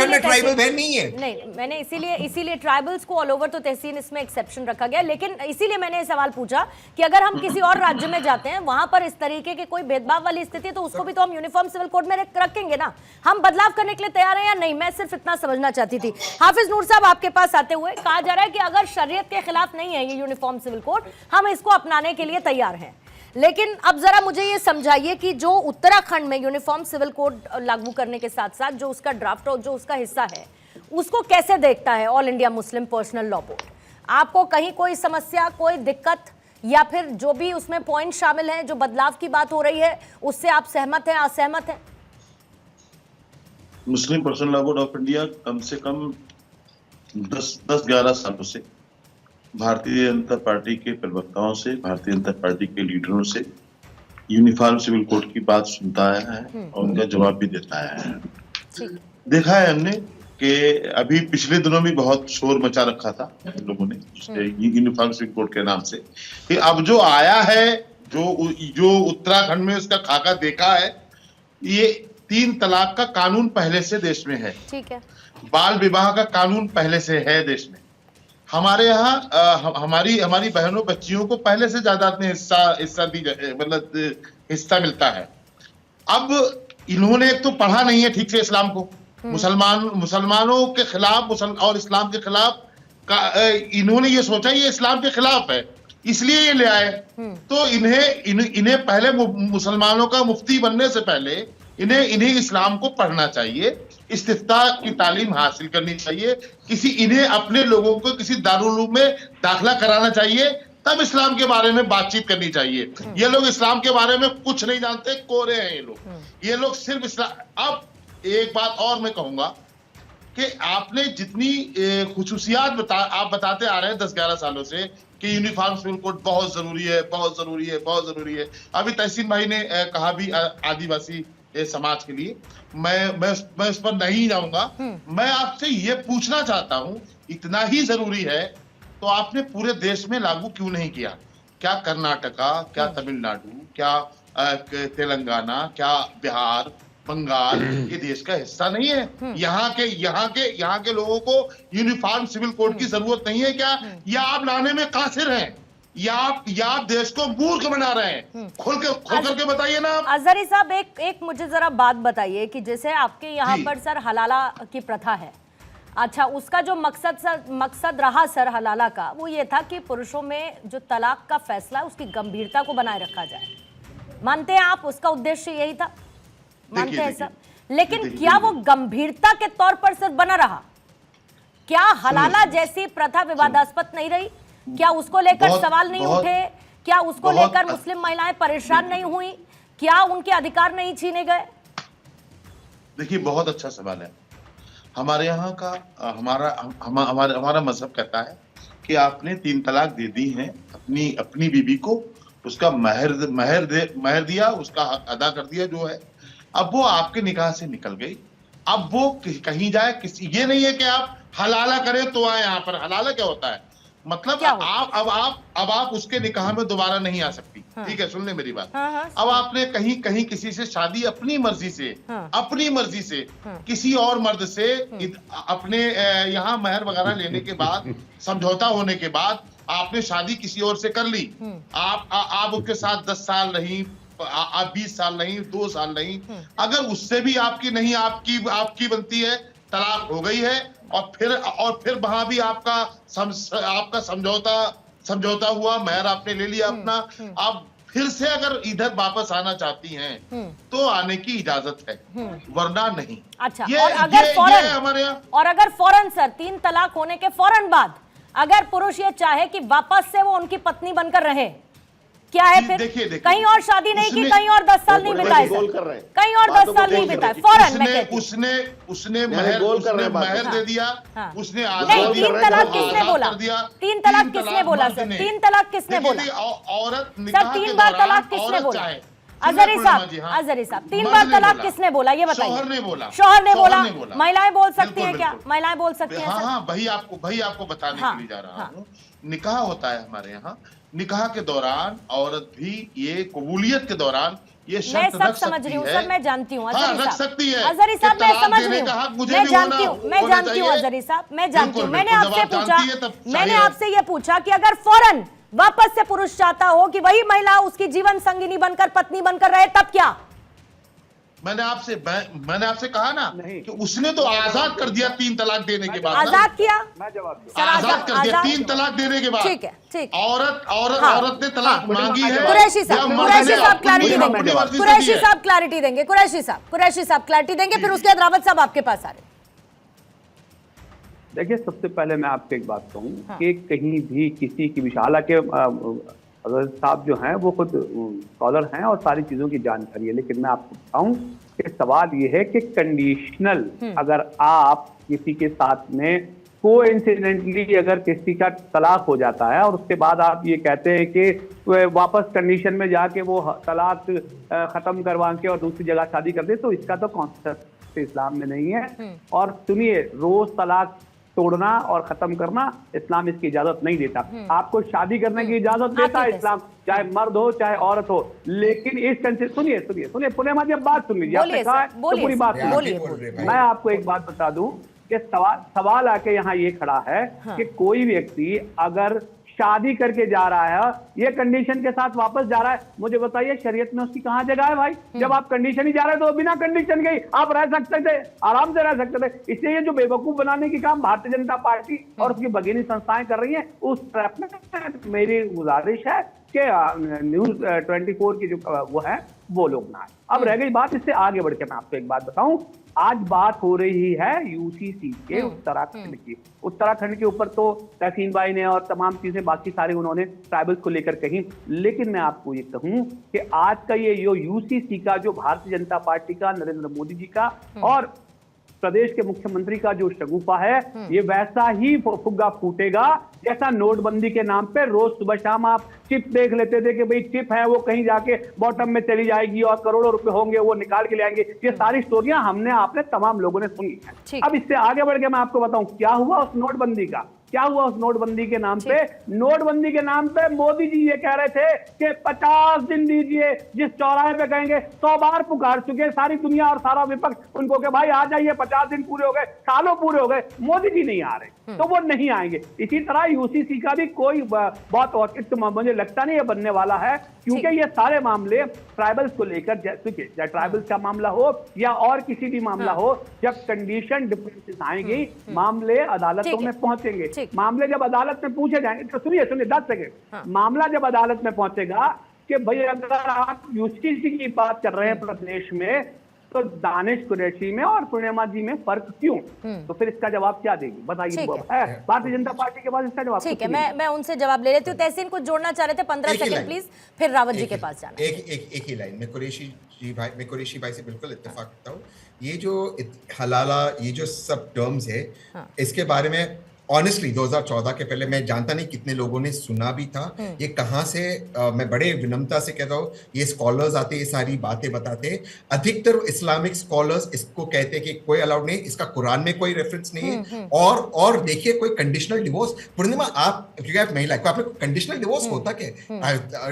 में ट्राइबल बहन नहीं है। नहीं, मैंने इसीलिए ट्राइबल्स को ऑल ओवर तो तहसीन इसमें एक्सेप्शन रखा गया, लेकिन इसीलिए मैंने ये सवाल पूछा कि अगर हम किसी और राज्य में जाते हैं, वहां पर इस तरीके के कोई भेदभाव वाली स्थिति है, तो उसको भी तो हम यूनिफॉर्म सिविल कोड में रखेंगे ना। हम बदलाव करने के लिए तैयार हैं या नहीं? मैं सिर्फ इतना समझना चाहती थी। हाफिज नूर साहब, आपके पास आते हुए कहा जा रहा है कि अगर शरीयत के खिलाफ नहीं है ये यूनिफॉर्म सिविल कोड, हम इसको अपनाने के लिए तैयार हैं। लेकिन अब जरा मुझे ये समझाइए कि जो उत्तराखंड में यूनिफॉर्म सिविल कोड लागू करने के साथ साथ जो उसका ड्राफ्ट और जो उसका हिस्सा है, उसको कैसे देखता है all India Muslim Personal Law board? आपको कहीं कोई समस्या, कोई दिक्कत, या फिर जो भी उसमें पॉइंट शामिल हैं, जो बदलाव की बात हो रही है, उससे आप सहमत हैं, असहमत हैं? Muslim Personal Law Board of India कम से कम 10-11 सालों से भारतीय जनता पार्टी के प्रवक्ताओं से, भारतीय जनता पार्टी के लीडरों से यूनिफॉर्म सिविल कोड की बात सुनता आया है और उनका जवाब भी देता आया है। देखा है हमने कि अभी पिछले दिनों भी बहुत शोर मचा रखा था लोगों ने यूनिफॉर्म सिविल कोड के नाम से, कि अब जो आया है, जो उत्तराखंड में उसका खाका देखा है, ये 3 तलाक का कानून पहले से देश में है। ठीक है, बाल विवाह का कानून पहले से है देश में। हमारे यहाँ हमारी बहनों बच्चियों को पहले से जायदाद में हिस्सा मिलता है। अब इन्होंने एक तो पढ़ा नहीं है ठीक से इस्लाम को, मुसलमानों के खिलाफ और इस्लाम के खिलाफ इन्होंने ये सोचा ये इस्लाम के खिलाफ है, इसलिए ये ले आए। तो इन्हें पहले मुसलमानों का मुफ्ती बनने से पहले इन्हें इस्लाम को पढ़ना चाहिए, इस्तिफ्ता की तालीम हासिल करनी चाहिए, इन्हें अपने लोगों को किसी दारुल में दाखिला कराना चाहिए, तब इस्लाम के बारे में बातचीत करनी चाहिए। ये लोग इस्लाम के बारे में कुछ नहीं जानते, कोरे हैं ये लोग सिर्फ इस्लाम। अब एक बात और मैं कहूंगा कि आपने जितनी खुसूसियात आप बताते आ रहे हैं 10-11 सालों से कि यूनिफॉर्म सिविल कोड बहुत जरूरी है, बहुत जरूरी है, बहुत जरूरी है। अभी तहसीन भाई ने कहा भी आदिवासी समाज के लिए, मैं उस पर नहीं जाऊंगा। मैं आपसे ये पूछना चाहता हूं, इतना ही जरूरी है तो आपने पूरे देश में लागू क्यों नहीं किया? क्या कर्नाटका, क्या तमिलनाडु, क्या तेलंगाना, क्या बिहार, बंगाल ये देश का हिस्सा नहीं है? यहाँ के लोगों को यूनिफॉर्म सिविल कोड की जरूरत नहीं है क्या? या आप लाने में कासिर हैं, या आप देश को मूर्ख बना रहे हैं? खोल करके बताइए ना आप। अजहरी साहब, एक मुझे जरा बात बताइए कि जैसे आपके यहाँ पर सर हलाला की प्रथा है, अच्छा, उसका जो मकसद रहा सर हलाला का, वो ये था कि पुरुषों में जो तलाक का फैसला है उसकी गंभीरता को बनाए रखा जाए। मानते हैं आप उसका उद्देश्य यही था? मानते हैं सर, लेकिन क्या वो गंभीरता के तौर पर सिर्फ बना रहा? क्या हलाला जैसी प्रथा विवादास्पद नहीं रही? क्या उसको लेकर सवाल नहीं उठे? क्या उसको लेकर मुस्लिम महिलाएं परेशान नहीं हुई? क्या उनके अधिकार नहीं छीने गए? देखिए, बहुत अच्छा सवाल है। हमारे यहाँ का हमारा मजहब कहता है कि आपने 3 तलाक दे दी हैं, अपनी बीवी को उसका महर दिया, उसका हक अदा कर दिया जो है, अब वो आपके निकाह से निकल गई। अब वो कहीं जाए, ये नहीं है कि आप हलाला करें तो आए यहाँ पर। हलाला क्या होता है? मतलब क्या हो? अब आप उसके निकाह में दोबारा नहीं आ सकती। हाँ। ठीक है, सुन ले मेरी बात। हाँ, हाँ, अब आपने कहीं कहीं किसी से शादी अपनी मर्जी से हाँ। किसी और मर्द से अपने यहाँ महर वगैरह लेने के बाद, समझौता होने के बाद आपने शादी किसी और से कर ली। आप उसके साथ 10 साल नहीं, आप 20 साल नहीं, 2 साल नहीं, अगर उससे भी आपकी नहीं आपकी बनती है, तलाक हो गई है, और फिर वहां भी आपका समझौता हुआ, महर आपने ले लिया अपना, आप फिर से अगर इधर वापस आना चाहती हैं तो आने की इजाजत है, वरना नहीं। अच्छा, और अगर फौरन हमारे यहाँ, और अगर फौरन सर 3 तलाक होने के फौरन बाद अगर पुरुष ये चाहे कि वापस से वो उनकी पत्नी बनकर रहे, क्या है फिर? देखिए, कहीं और शादी नहीं की, कहीं और 10 साल नहीं बिताए, कहीं और 10 साल नहीं बिताए, फौरन मैं कहती हूं। उसने महर दे दिया, हाँ। उसने नहीं, 3 तलाक किसने बोला? 3 तलाक किसने बोला सर? 3 तलाक किसने बोला? औरत सर 3 बार तलाक किसने बोला? अजहरी साहब 3 बार तलाक किसने बोला, ये बताइए। शौहर ने बोला। शौहर ने बोला। महिलाएं बोल सकती हैं क्या? महिलाएं बोल सकती हैं? हाँ, वही आपको बताने के लिए जा रहा हूँ। निकाह होता है हमारे यहाँ, निकाह के दौरान औरत भी ये कबूलियत के दौरान ये शर्त रख सकती है। सर मैं जानती हूँ रख सकती है। अजहरी साहब मैं समझ रही हूँ, मैं जानती हूँ अजहरी साहब, मैं जानती हूँ। मैंने आपसे ये पूछा कि अगर फौरन वापस से पुरुष चाहता हो कि वही महिला उसकी जीवन संगिनी बनकर, पत्नी बनकर रहे, तब क्या? मैंने आपसे कहा ना कि उसने तो आजाद कर दिया 3 तलाक देने के बाद। आजाद किया, आजाद कर दिया 3 तलाक देने के बाद। ठीक है। औरत ने तलाक मांगी है। कुरैशी साहब क्लैरिटी देंगे, कुरैशी साहब क्लैरिटी देंगे, फिर उसके बाद रावत साहब आपके पास आ रहे। देखिए, सबसे पहले मैं आपको एक बात कहूँ कि कहीं भी किसी की विशाला के अगर साहब जो हैं वो खुद स्कॉलर हैं और सारी चीज़ों की जानकारी है, लेकिन मैं आपको बताऊं कि सवाल ये है कि कंडीशनल अगर आप किसी के साथ में कोइंसिडेंटली अगर किसी का तलाक हो जाता है और उसके बाद आप ये कहते हैं कि वापस कंडीशन में जाके वो तलाक खत्म करवा के और दूसरी जगह शादी कर दे, तो इसका तो कॉन्सेप्ट इस्लाम में नहीं है। और सुनिए, रोज तलाक तोड़ना और खत्म करना इस्लाम इसकी इजाजत नहीं देता। आपको शादी करने की इजाजत देता है इस्लाम, चाहे मर्द हो चाहे औरत हो, लेकिन इस सुनिए पूर्णिमा जी, अब बात सुन लीजिए, आपने कहा तो पूरी बात सुनिए। मैं आपको एक बात बता दूं कि सवाल आके यहाँ ये खड़ा है कि कोई व्यक्ति अगर शादी करके जा रहा है, ये कंडीशन के साथ वापस जा रहा है, मुझे बताइए शरीयत में उसकी कहां जगह है भाई? जब आप कंडीशन ही जा रहे तो बिना कंडीशन के आप रह सकते थे, आराम से रह सकते थे। इसलिए ये जो बेवकूफ बनाने की काम भारतीय जनता पार्टी और उसकी भगिनी संस्थाएं कर रही हैं, उस ट्रैप में मेरी गुजारिश है कि न्यूज 24 की जो वो है वो लोग ना आए। अब रह गई बात, इससे आगे बढ़ के मैं आपको एक बात बताऊं। आज बात हो रही है यूसीसी के उत्तराखंड की। उत्तराखंड के ऊपर तो तहसीन भाई ने और तमाम चीजें बाकी सारे उन्होंने ट्राइबल्स को लेकर कही, लेकिन मैं आपको ये कहूं कि आज का ये यूसीसी का जो भारतीय जनता पार्टी का, नरेंद्र मोदी जी का और प्रदेश के मुख्यमंत्री का जो शगुफा है, ये वैसा ही फुग्गा फूटेगा जैसा नोटबंदी के नाम पे रोज सुबह शाम आप चिप देख लेते थे कि भाई चिप है वो कहीं जाके बॉटम में चली जाएगी और करोड़ों रुपए होंगे वो निकाल के ले आएंगे। ये सारी स्टोरियां हमने आपने तमाम लोगों ने सुनी है। अब इससे आगे बढ़ के मैं आपको बताऊं क्या हुआ उस नोटबंदी का, क्या हुआ उस नोटबंदी के नाम पे। नोटबंदी के नाम पे मोदी जी ये कह रहे थे कि 50 दिन दीजिए, जिस चौराहे पे कहेंगे 100 बार पुकार चुके सारी दुनिया और सारा विपक्ष उनको कि भाई आ जाइए, 50 दिन पूरे हो गए, सालों पूरे हो गए, मोदी जी नहीं आ रहे तो वो नहीं आएंगे। इसी तरह यूसीसी का भी कोई बहुत औचित्य मुझे लगता नहीं है बनने वाला है, क्योंकि ये सारे मामले ट्राइबल्स को लेकर, चाहे ट्राइबल्स का मामला हो या और किसी भी मामला हो, जब कंडीशन डिफरेंसेस आएंगी मामले अदालतों में पहुंचेंगे। मामले जब अदालत में पूछे जाएंगे तो सुनिए 10 सेकेंड, मामला जब अदालत में पहुंचेगा कि भाई अगर आप यूसीसी की बात कर रहे हैं प्रदेश में, तो दानिश कुरैशी में और पूर्णिमा जी में फर्क क्यों? तो फिर इसका जवाब क्या देगी बताइए? भारतीय जनता पार्टी के पास इसका जवाब ठीक है, मैं उनसे जवाब ले लेती हूँ। तहसीन कुछ जोड़ना चाह रहे थे, 15 सेकंड प्लीज, फिर रावत जी के पास जाना। एक ही लाइन में कुरैशी भाई से बिल्कुल इत्तेफाक करता हूँ। ये जो हलाला, ये जो सब टर्म्स है, इसके बारे में ऑनेस्टली 2014 के पहले मैं जानता नहीं कितने लोगों ने सुना भी था ये कहाँ से। मैं बड़े विनम्रता से कहता हूँ, ये स्कॉलर्स आते, ये सारी बातें बताते, अधिकतर इस्लामिक स्कॉलर्स इसको कहते हैं कि कोई अलाउड नहीं, इसका कुरान में कोई रेफरेंस नहीं है। और देखिए कोई कंडीशनल डिवोर्स, पूर्णिमा आप क्योंकि आप महिला को आपने कंडीशनल डिवोर्स होता क्या,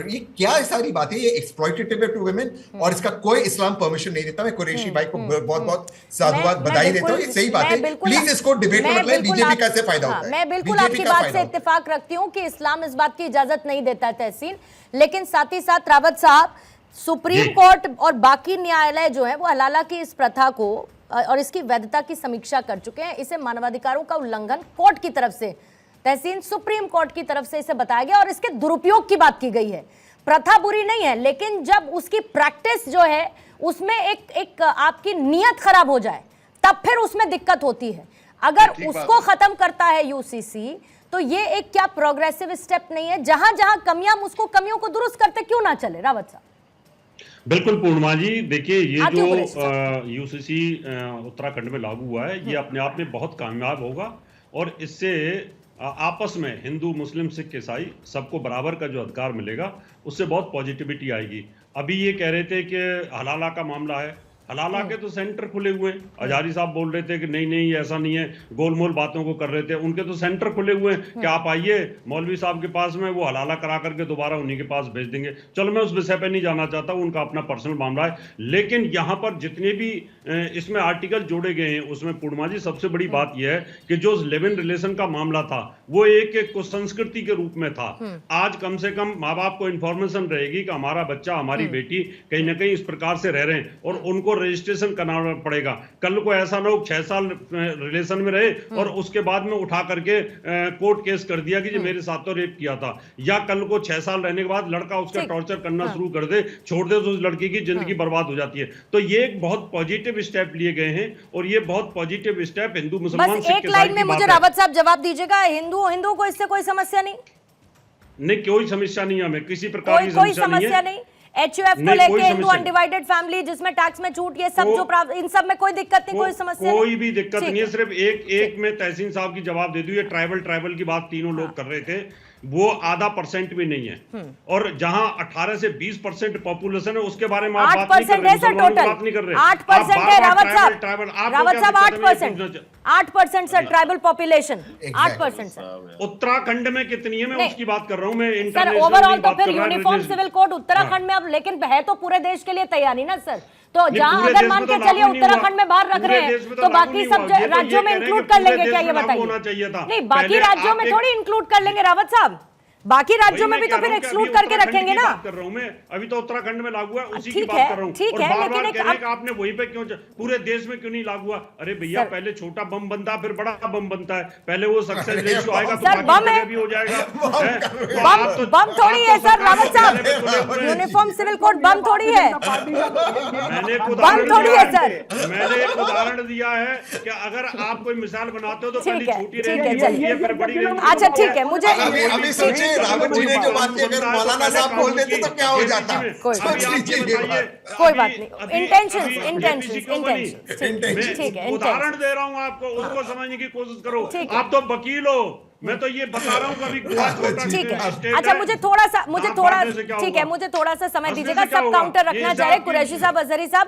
ये क्या सारी बातें, ये एक्सप्लॉइटेटिव टू वुमेन और इसका कोई इस्लाम परमिशन नहीं देता। मैं कुरैशी भाई को बहुत बहुत साधुवाद बधाई देता हूँ, ये सही बात है। प्लीज इसको डिबेट में मतलब बीजेपी का से फायदा होता है। मैं बिल्कुल आपकी बात से इत्तेफाक रखती हूँ कि इस्लाम इस बात की इजाजत नहीं देता है तहसीन, लेकिन साथ ही साथ रावत साहब, सुप्रीम कोर्ट और बाकी न्यायालय जो है वो हलाला की इस प्रथा को और इसकी वैधता की समीक्षा कर चुके हैं। इसे मानवाधिकारों का उल्लंघन कोर्ट की तरफ से, तहसीन सुप्रीम कोर्ट की तरफ से इसे बताया गया और इसके दुरुपयोग की बात की गई है। प्रथा बुरी नहीं है, लेकिन जब उसकी प्रैक्टिस जो है उसमें एक आपकी नीयत खराब हो जाए तब फिर उसमें दिक्कत होती है। अगर उसको खत्म करता है यूसीसी तो ये एक क्या प्रोग्रेसिव स्टेप नहीं है? जहां जहां कमियां, उसको कमियों को दुरुस्त करते क्यों ना चले? रावत साहब। बिल्कुल पूर्णिमा जी, देखिए ये जो यूसीसी उत्तराखंड में लागू हुआ है ये अपने आप में बहुत कामयाब होगा और इससे आपस में हिंदू, मुस्लिम, सिख, ईसाई सबको बराबर का जो अधिकार मिलेगा उससे बहुत पॉजिटिविटी आएगी। अभी ये कह रहे थे कि हलाला का मामला है, हलाला के तो सेंटर खुले हुए हैं। हजारी साहब बोल रहे थे कि नहीं नहीं ऐसा नहीं है, गोलमोल बातों को कर रहे थे, उनके तो सेंटर खुले हुए हैं कि आप आइए मौलवी साहब के पास में, वो हलाला करा करके दोबारा उन्हीं के पास भेज देंगे। चलो मैं उस विषय पे नहीं जाना चाहता, उनका अपना पर्सनल मामला है, लेकिन यहाँ पर जितने भी इसमें आर्टिकल जोड़े गए हैं उसमें पूर्णिमा जी सबसे बड़ी बात यह है कि जो लिव इन रिलेशन का मामला था वो एक कुसंस्कृति के रूप में था। आज कम से कम माँ बाप को इंफॉर्मेशन रहेगी कि हमारा बच्चा, हमारी बेटी कहीं ना कहीं इस प्रकार से रह रहे हैं और उनको रजिस्ट्रेशन कराना पड़ेगा। कल को ऐसा लोग 6 साल रिलेशन में रहे और उसके बाद में उठा करके कोर्ट केस कर दिया कि जी मेरे साथ तो रेप किया था, या कल को 6 साल रहने के बाद लड़का उसका टॉर्चर करना शुरू कर दे, छोड़ दे, तो उस लड़की की जिंदगी बर्बाद हो जाती है। तो ये एक बहुत पॉजिटिव स्टेप लिए गए हैं और ये बहुत पॉजिटिव स्टेप हिंदू मुसलमान बस एक लाइन में मुझे रावत साहब जवाब दीजिएगा, हिंदू को इससे कोई समस्या नहीं? नहीं, कोई समस्या नहीं, हमें किसी प्रकार की समस्या नहीं। HUF को लेके हिंदू अनडिवाइडेड फैमिली जिसमें टैक्स में छूट, ये सब जो इन सब में कोई दिक्कत नहीं, कोई समस्या कोई भी दिक्कत नहीं है। सिर्फ एक में तहसीन साहब की जवाब दे दूं, ये ट्राइबल की बात तीनों लोग कर रहे थे, वो आधा % भी नहीं है। और जहां 18 से 20% पॉपुलेशन है उसके बारे में आप बात नहीं कर रहे, बात नहीं कर रहे। 8% है रावत साहब, 8% sir tribal population, 8% sir. Uttarakhand में कितनी है मैं उसकी बात कर रहा हूं, मैं सर ओवरऑल तो फिर यूनिफॉर्म सिविल कोड उत्तराखंड में अब, लेकिन है तो पूरे देश के लिए तैयार नहीं ना सर। तो जहां अगर मान के चलिए उत्तराखंड में बाहर रख रहे हैं तो बाकी सब राज्यों में इंक्लूड कर लेंगे क्या, ये बताइए? नहीं, बाकी राज्यों में थोड़ी इंक्लूड कर लेंगे रावत साहब, बाकी राज्यों में भी तो फिर एक्सक्लूड करके रखेंगे ना। कर रहा हूं मैं, अभी तो उत्तराखंड में लागू है, उसी की बात कर रहा हूं। ठीक है, लेकिन आपने वहीं पे क्यों, पूरे देश में क्यों नहीं लागू हुआ? अरे भैया पहले छोटा बम बनता है फिर बड़ा बम बनता है, पहले वो सक्सेस रेशियो आएगा तो बाकी भी हो जाएगा। बम थोड़ी है सर रावत साहब, यूनिफॉर्म सिविल कोड बम थोड़ी है, मैंने एक उदाहरण दिया है कि अगर आप कोई मिसाल बनाते हो तो पहले छोटी रहेगी फिर बड़ी। अच्छा ठीक है, मुझे रावत जी ने जो बात की अगर मौलाना साहब बोल देते तो क्या हो जाता? कोई बात नहीं, इंटेंशंस ठीक है, उदाहरण दे रहा हूं आपको, उसको समझने की कोशिश करो। आप तो वकील हो, मैं तो ये बता रहा हूँ कभी ठीक है। अच्छा मुझे थोड़ा सा समय दीजिएगा, सब काउंटर रखना चाह रहे कुरैशी साहब, अजहरी साहब।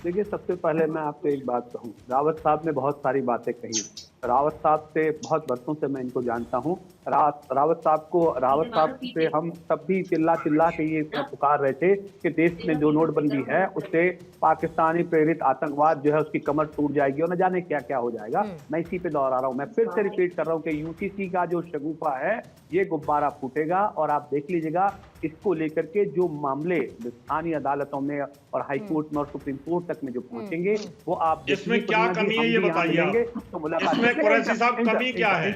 देखिए सबसे पहले मैं आपको एक बात कहूँ, रावत साहब ने बहुत सारी बातें कही, रावत साहब से बहुत वर्षों से मैं इनको जानता हूँ। रावत साहब से हम तब भी चिल्ला के ये पुकार रहे थे कि देश में जो नोटबंदी है उससे पाकिस्तानी प्रेरित आतंकवाद जो है उसकी कमर टूट जाएगी और न जाने क्या क्या हो जाएगा। मैं इसी पे दोहरा रहा हूँ, मैं फिर से रिपीट कर रहा हूँ कि यूसीसी का जो शगुफा है ये गुब्बारा फूटेगा और आप देख लीजिएगा इसको लेकर के जो मामले स्थानीय अदालतों में और हाई कोर्ट में और सुप्रीम कोर्ट तक में जो पहुंचेंगे वो आप इसमें क्या कमी है ये बताइए। तो मुलाकात कुरैशी साहब कमी क्या है,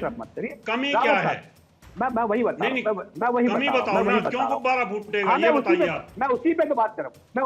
कमी क्या है? मैं वही बता रहा हूं, मैं वही बताओ ना, क्यों गुब्बारा फूटेगा ये बताइए आप। मैं उसी पे तो बात कर रहा हूं, मैं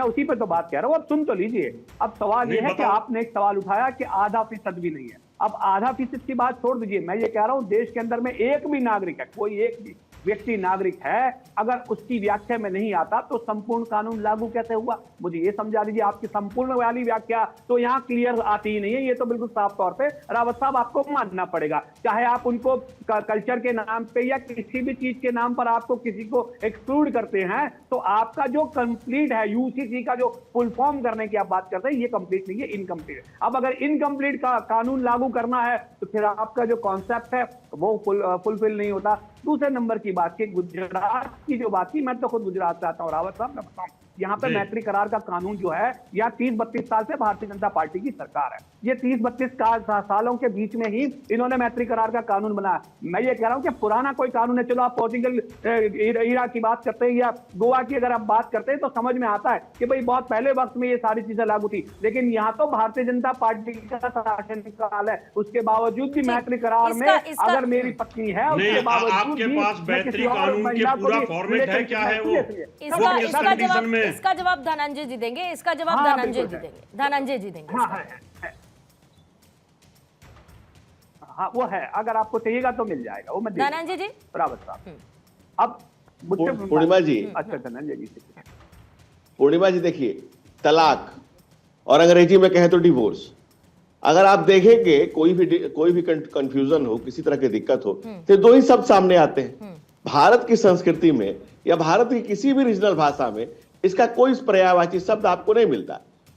उसी पे तो बात कह रहा हूं। अब सुन तो लीजिए, अब सवाल ये है कि आपने एक सवाल उठाया कि 0.5% भी नहीं है। अब 0.5% की बात छोड़ दीजिए, मैं ये कह रहा हूं देश के अंदर में एक भी नागरिक है, कोई एक भी व्यक्ति नागरिक है, अगर उसकी व्याख्या में नहीं आता तो संपूर्ण कानून लागू कैसे हुआ? मुझे ये समझा दीजिए। आपकी संपूर्ण वाली व्याख्या तो यहाँ क्लियर आती ही नहीं है। ये तो बिल्कुल साफ तौर पे रावत साहब आपको मानना पड़ेगा, चाहे आप उनको कल्चर के नाम पे या किसी भी चीज के नाम पर आपको किसी को एक्सक्लूड करते हैं, तो आपका जो कंप्लीट है यूसीसी का जो फुल फॉर्म करने की आप बात करते हैं, ये कंप्लीट नहीं है, इनकम्प्लीट है। अब अगर इनकम्प्लीट का कानून लागू करना है तो फिर आपका जो कॉन्सेप्ट है वो फुलफिल नहीं होता। दूसरे नंबर की बात की गुजरात की जो बात की, मैं तो खुद गुजरात से आता हूँ रावत साहब, मैं बताऊं यहाँ पे मैत्री करार का कानून जो है, या 30-32 साल से भारतीय जनता पार्टी की सरकार है, ये 30-32 सालों के बीच में ही इन्होंने मैत्री करार का कानून बनाया। मैं ये कह रहा हूं कि पुराना कोई कानून है, चलो आप पोर्चुगल ईरा की बात करते हैं या गोवा की अगर आप बात करते हैं तो समझ में आता है कि भाई बहुत पहले वक्त में ये सारी चीजें लागू थी, लेकिन यहाँ तो भारतीय जनता पार्टी का शासनकाल है, उसके बावजूद भी मैत्री करार में अगर मेरी पत्नी है उसके बावजूद आपके पास मैत्री कानून के पूरा फॉर्मेट है, क्या है वो किस कंडीशन में? इसका जवाब धनंजय जी देंगे, इसका जवाब धनंजय जी देंगे, धनंजय जी देंगे। हाँ वो है, अगर आपको चाहिएगा तो मिल जाएगा वो। मैं धनंजय जी, रावत साहब अब पूर्णिमा जी, अच्छा धनंजय जी, पूर्णिमा जी देखिए, तलाक और अंग्रेजी में कहें तो डिवोर्स, अगर आप देखेंगे कोई भी कंफ्यूजन हो, किसी तरह की दिक्कत हो, तो दो ही शब्द सामने आते हैं। भारत की संस्कृति में या भारत की किसी भी रीजनल भाषा में इसका कोई पर्यायवाची शब्द आपको नहीं मिलता,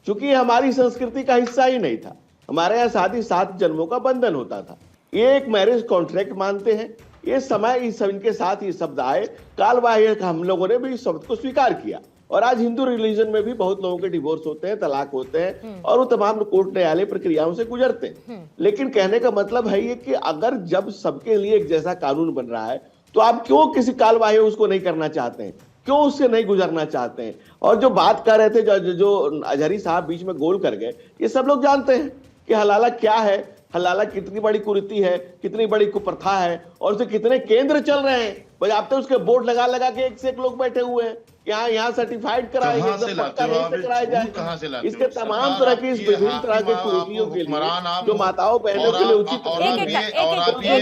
क्योंकि ये हमारी संस्कृति का हिस्सा ही नहीं था। हमारे यहाँ शादी 7 जन्मों का बंधन होता था, ये एक मैरिज कॉन्ट्रैक्ट मानते हैं। ये समय इनके साथ ये शब्द आए, कालबाह्य हम लोगों ने भी इस शब्द को स्वीकार किया, और आज हिंदू रिलीजन में भी बहुत लोगों के डिवोर्स होते हैं, तलाक होते हैं, और वो तमाम कोर्ट न्यायालय प्रक्रियाओं से गुजरते हैं। लेकिन कहने का मतलब है ये कि अगर जब सबके लिए एक जैसा कानून बन रहा है, तो आप क्यों किसी कालबाह्य उसको नहीं करना चाहते हैं, क्यों उससे नहीं गुजरना चाहते हैं? और जो बात कर रहे थे, जो अजहरी साहब बीच में गोल कर गए, ये सब लोग जानते हैं कि हलाला क्या है, हलाला कितनी बड़ी कुरीति है, कितनी बड़ी कुप्रथा है, और उसे कितने केंद्र चल रहे हैं। भाई आप तो उसके बोर्ड लगा लगा के एक से एक लोग बैठे हुए हैं, यहाँ सर्टिफाइड कराए जाए, इसके तमाम तरह की विभिन्न तरह के कुरीतियों के लिए जो माताओं बहनों के लिए उचित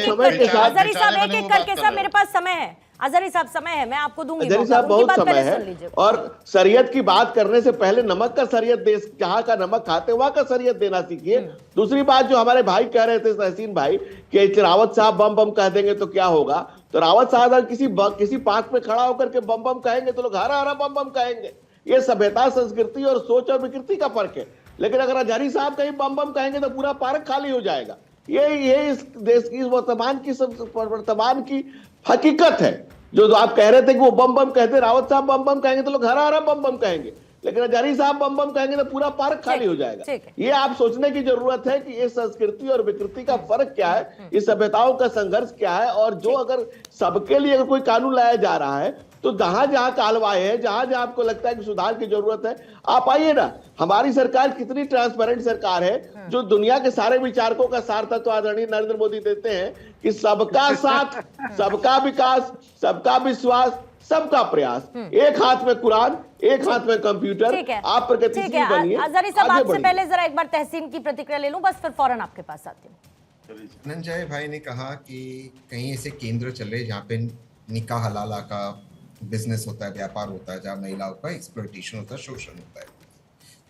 समय के साथ एक एक करके सब, मेरे पास समय है अजहरी साहब, समय है, मैं आपको दूंगी। अजहरी साहब बहुत समय है, और शरीयत की बात करने से पहले नमक का शरीयत दे, जहाँ का नमक खाते वहां का शरीयत देना सीखिए। दूसरी बात जो हमारे भाई कह रहे थे, तहसीन भाई, कि रावत साहब बम बम कह देंगे तो क्या होगा, तो रावत साहब अगर किसी पार्क में खड़ा होकर के बम बम कहेंगे तो लोग हरा हरा बम बम कहेंगे। ये सभ्यता, संस्कृति और सोच और विकृति का फर्क है। लेकिन अगर अजहरी साहब कहीं बम बम कहेंगे तो पूरा पार्क खाली हो जाएगा। ये इस देश की वर्तमान की हकीकत है। जो आप कह रहे थे कि वो बम बम कहते, रावत साहब बम बम कहेंगे तो लोग हरा हरा बम बम कहेंगे, लेकिन अजहरी साहब बम बम कहेंगे तो पूरा पार्क खाली हो जाएगा। ये आप सोचने की जरूरत है कि ये संस्कृति और विकृति का फर्क क्या है, इस सभ्यताओं का संघर्ष क्या है, और जो अगर सबके लिए अगर कोई कानून लाया जा रहा है, तो जहां जहां कालवाए है, जहां जहां आपको लगता है कि सुधार की जरूरत है, आप आइए ना। हमारी सरकार कितनी ट्रांसपेरेंट सरकार है, जो दुनिया के सारे विचारकों का सार तत्व आदरणीय नरेंद्र मोदी देते हैं कि सबका साथ, सबका विकास, सबका विश्वास, सबका प्रयास, एक हाथ में कुरान, एक हाथ में कंप्यूटर, आप प्रगतिशील बनिए। अजहरी साहब, आपसे पहले जरा एक बार तहसीन की प्रतिक्रिया ले लूं, बस फिर फौरन आपके पास आती हूं। धनंजय भाई ने कहा कि कहीं ऐसे केंद्र चले जहाँ पे निकाह हलाला का बिजनेस होता है, व्यापार होता है, जहाँ महिलाओं का एक्सप्लॉयटेशन होता है, शोषण होता है।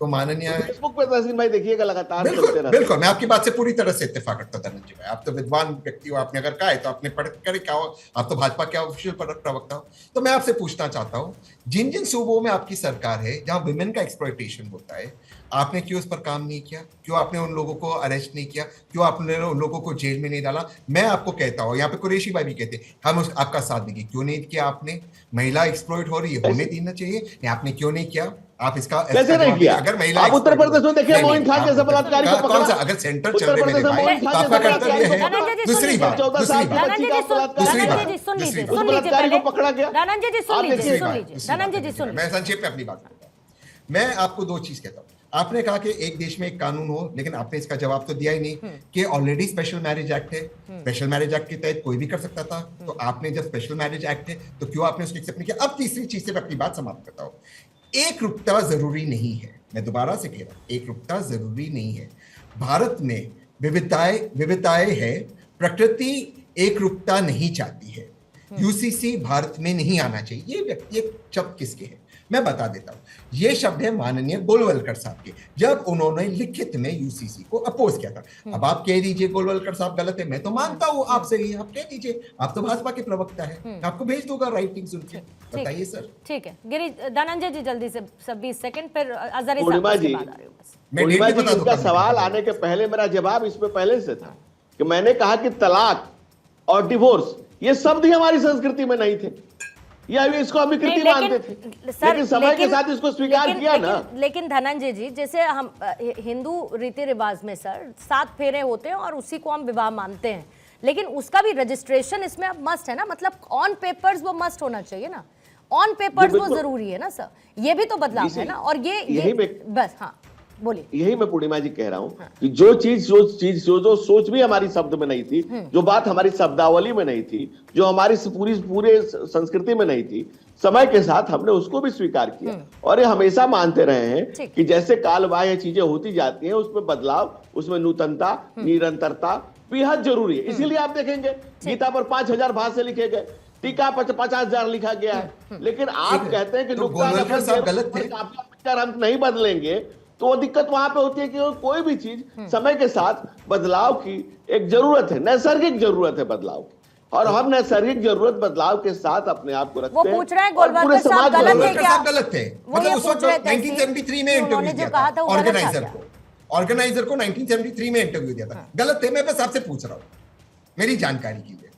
तो माननीय फेसबुक पे तहसीन भाई देखिएगा लगातार बिल्कुल मैं आपकी बात से पूरी तरह से इत्तेफाक करता हूं धनंजय भाई। आप तो विद्वान व्यक्ति हो, आपने अगर कहा है तो आपने पढ़ कर क्या हो, आप तो भाजपा के ऑफिशियल प्रवक्ता हो। तो मैं आपसे पूछना चाहता हूं, जिन जिन सूबों में आपकी सरकार है जहां विमेन का एक्सप्लॉयटेशन होता है, आपने क्यों उस पर काम नहीं किया? क्यों आपने उन लोगों को अरेस्ट नहीं किया? क्यों आपने उन लोगों को जेल में नहीं डाला? मैं आपको कहता हूँ, यहाँ पे कुरैशी भाई भी कहते हम आपका साथ देंगे, क्यों नहीं किया आपने? महिला एक्सप्लॉइट हो रही है, होने देना चाहिए, आपने क्यों नहीं किया? आप इसका कैसे नहीं किया? अगर महिला आप उत्तर प्रदेश में देखिए, मोइन खान जैसा बलात्कारी को पकड़ा, कौन सा? अगर सेंटर चल रहे मेरे भाई तो आपका कर्तव्य है। दूसरी बात धनंजय जी सुन, मैं संक्षेप में अपनी बात करता हूँ। मैं आपको दो चीज कहता हूँ। आपने कहा कि एक देश में एक कानून हो, लेकिन आपने इसका जवाब तो दिया ही नहीं कि ऑलरेडी स्पेशल मैरिज एक्ट है, स्पेशल मैरिज एक्ट के तहत कोई भी कर सकता था। तो आपने जब स्पेशल मैरिज एक्ट है तो क्यों आपने उसको एक्सेप्ट नहीं किया? अब तीसरी चीज से मैं अपनी बात समाप्त करता हूँ। एक रूपता जरूरी नहीं है, मैं दोबारा से कह रहा हूं, एक रूपता जरूरी नहीं है। भारत में विविधताएं है, प्रकृति एक रूपता नहीं चाहती है। यूसीसी भारत में नहीं आना चाहिए, ये शब्द किसके हैं मैं बता देता हूं। ये शब्द है माननीय गोलवलकर साहब के, जब उन्होंने लिखित में यूसीसी को अपोज किया था। अब आप कह दीजिए गोलवलकर साहब गलत है, मैं तो मानता हूं आपसे ही, आप कह दीजिए, आप तो भाजपा के प्रवक्ता है, आपको भेज दूंगा राइटिंग्स उनकी, बताइए सर। ठीक है गिरी, धनंजय जी जल्दी से 20 सेकंड, फिर अजहरी पूर्णिमा साहब जी, के बाद आ रही हूं बस। पूर्णिमा जी, इनका सवाल आने के पहले मेरा जवाब इसमें पहले से था कि मैंने कहा कि तलाक और डिवोर्स ये शब्द ही हमारी संस्कृति में नहीं थे, या इसको हम विकृति मानते थे, लेकिन समय के साथ इसको स्वीकार किया ना। लेकिन धनंजय जी, जैसे हम हिंदू रीति रिवाज में सर 7 फेरे होते हैं और उसी को हम विवाह मानते हैं, लेकिन उसका भी रजिस्ट्रेशन इसमें अब मस्ट है ना, मतलब ऑन पेपर्स वो मस्ट होना चाहिए ना, ऑन पेपर्स वो जरूरी है ना सर, ये भी तो बदलाव है ना। और ये बस, हाँ बोलिए। यही मैं पूर्णिमा जी कह रहा हूं कि जो सोच भी हमारी शब्द में नहीं थी, जो बात हमारी शब्दावली में नहीं थी, जो हमारी पूरे संस्कृति में नहीं थी, समय के साथ हमने उसको भी स्वीकार किया और ये हमेशा मानते रहे हैं कि जैसे कालबाह्य चीजें होती जाती हैं उसमें बदलाव, उसमें नूतनता, निरंतरता बेहद जरूरी है। इसीलिए आप देखेंगे गीता पर 5000 भाष्य लिखे गए, टीका 50,000 लिखा गया है, लेकिन आप कहते हैं कि हम नहीं बदलेंगे, तो वो दिक्कत वहां पे होती है कि कोई भी चीज समय के साथ बदलाव की एक जरूरत है, नैसर्गिक जरूरत है बदलाव की, और हम नैसर्गिक जरूरत बदलाव के साथ अपने आप को रखते हैं। वो पूछ रहे हैं गोलवलकर साहब गलत है क्या? गलत है, मतलब उस वक्त 1973 में इंटरव्यू दिया था ऑर्गेनाइजर को 1973 में इंटरव्यू दिया था, गलत है? मैं बस आपसे पूछ रहा हूँ, मेरी जानकारी के लिए।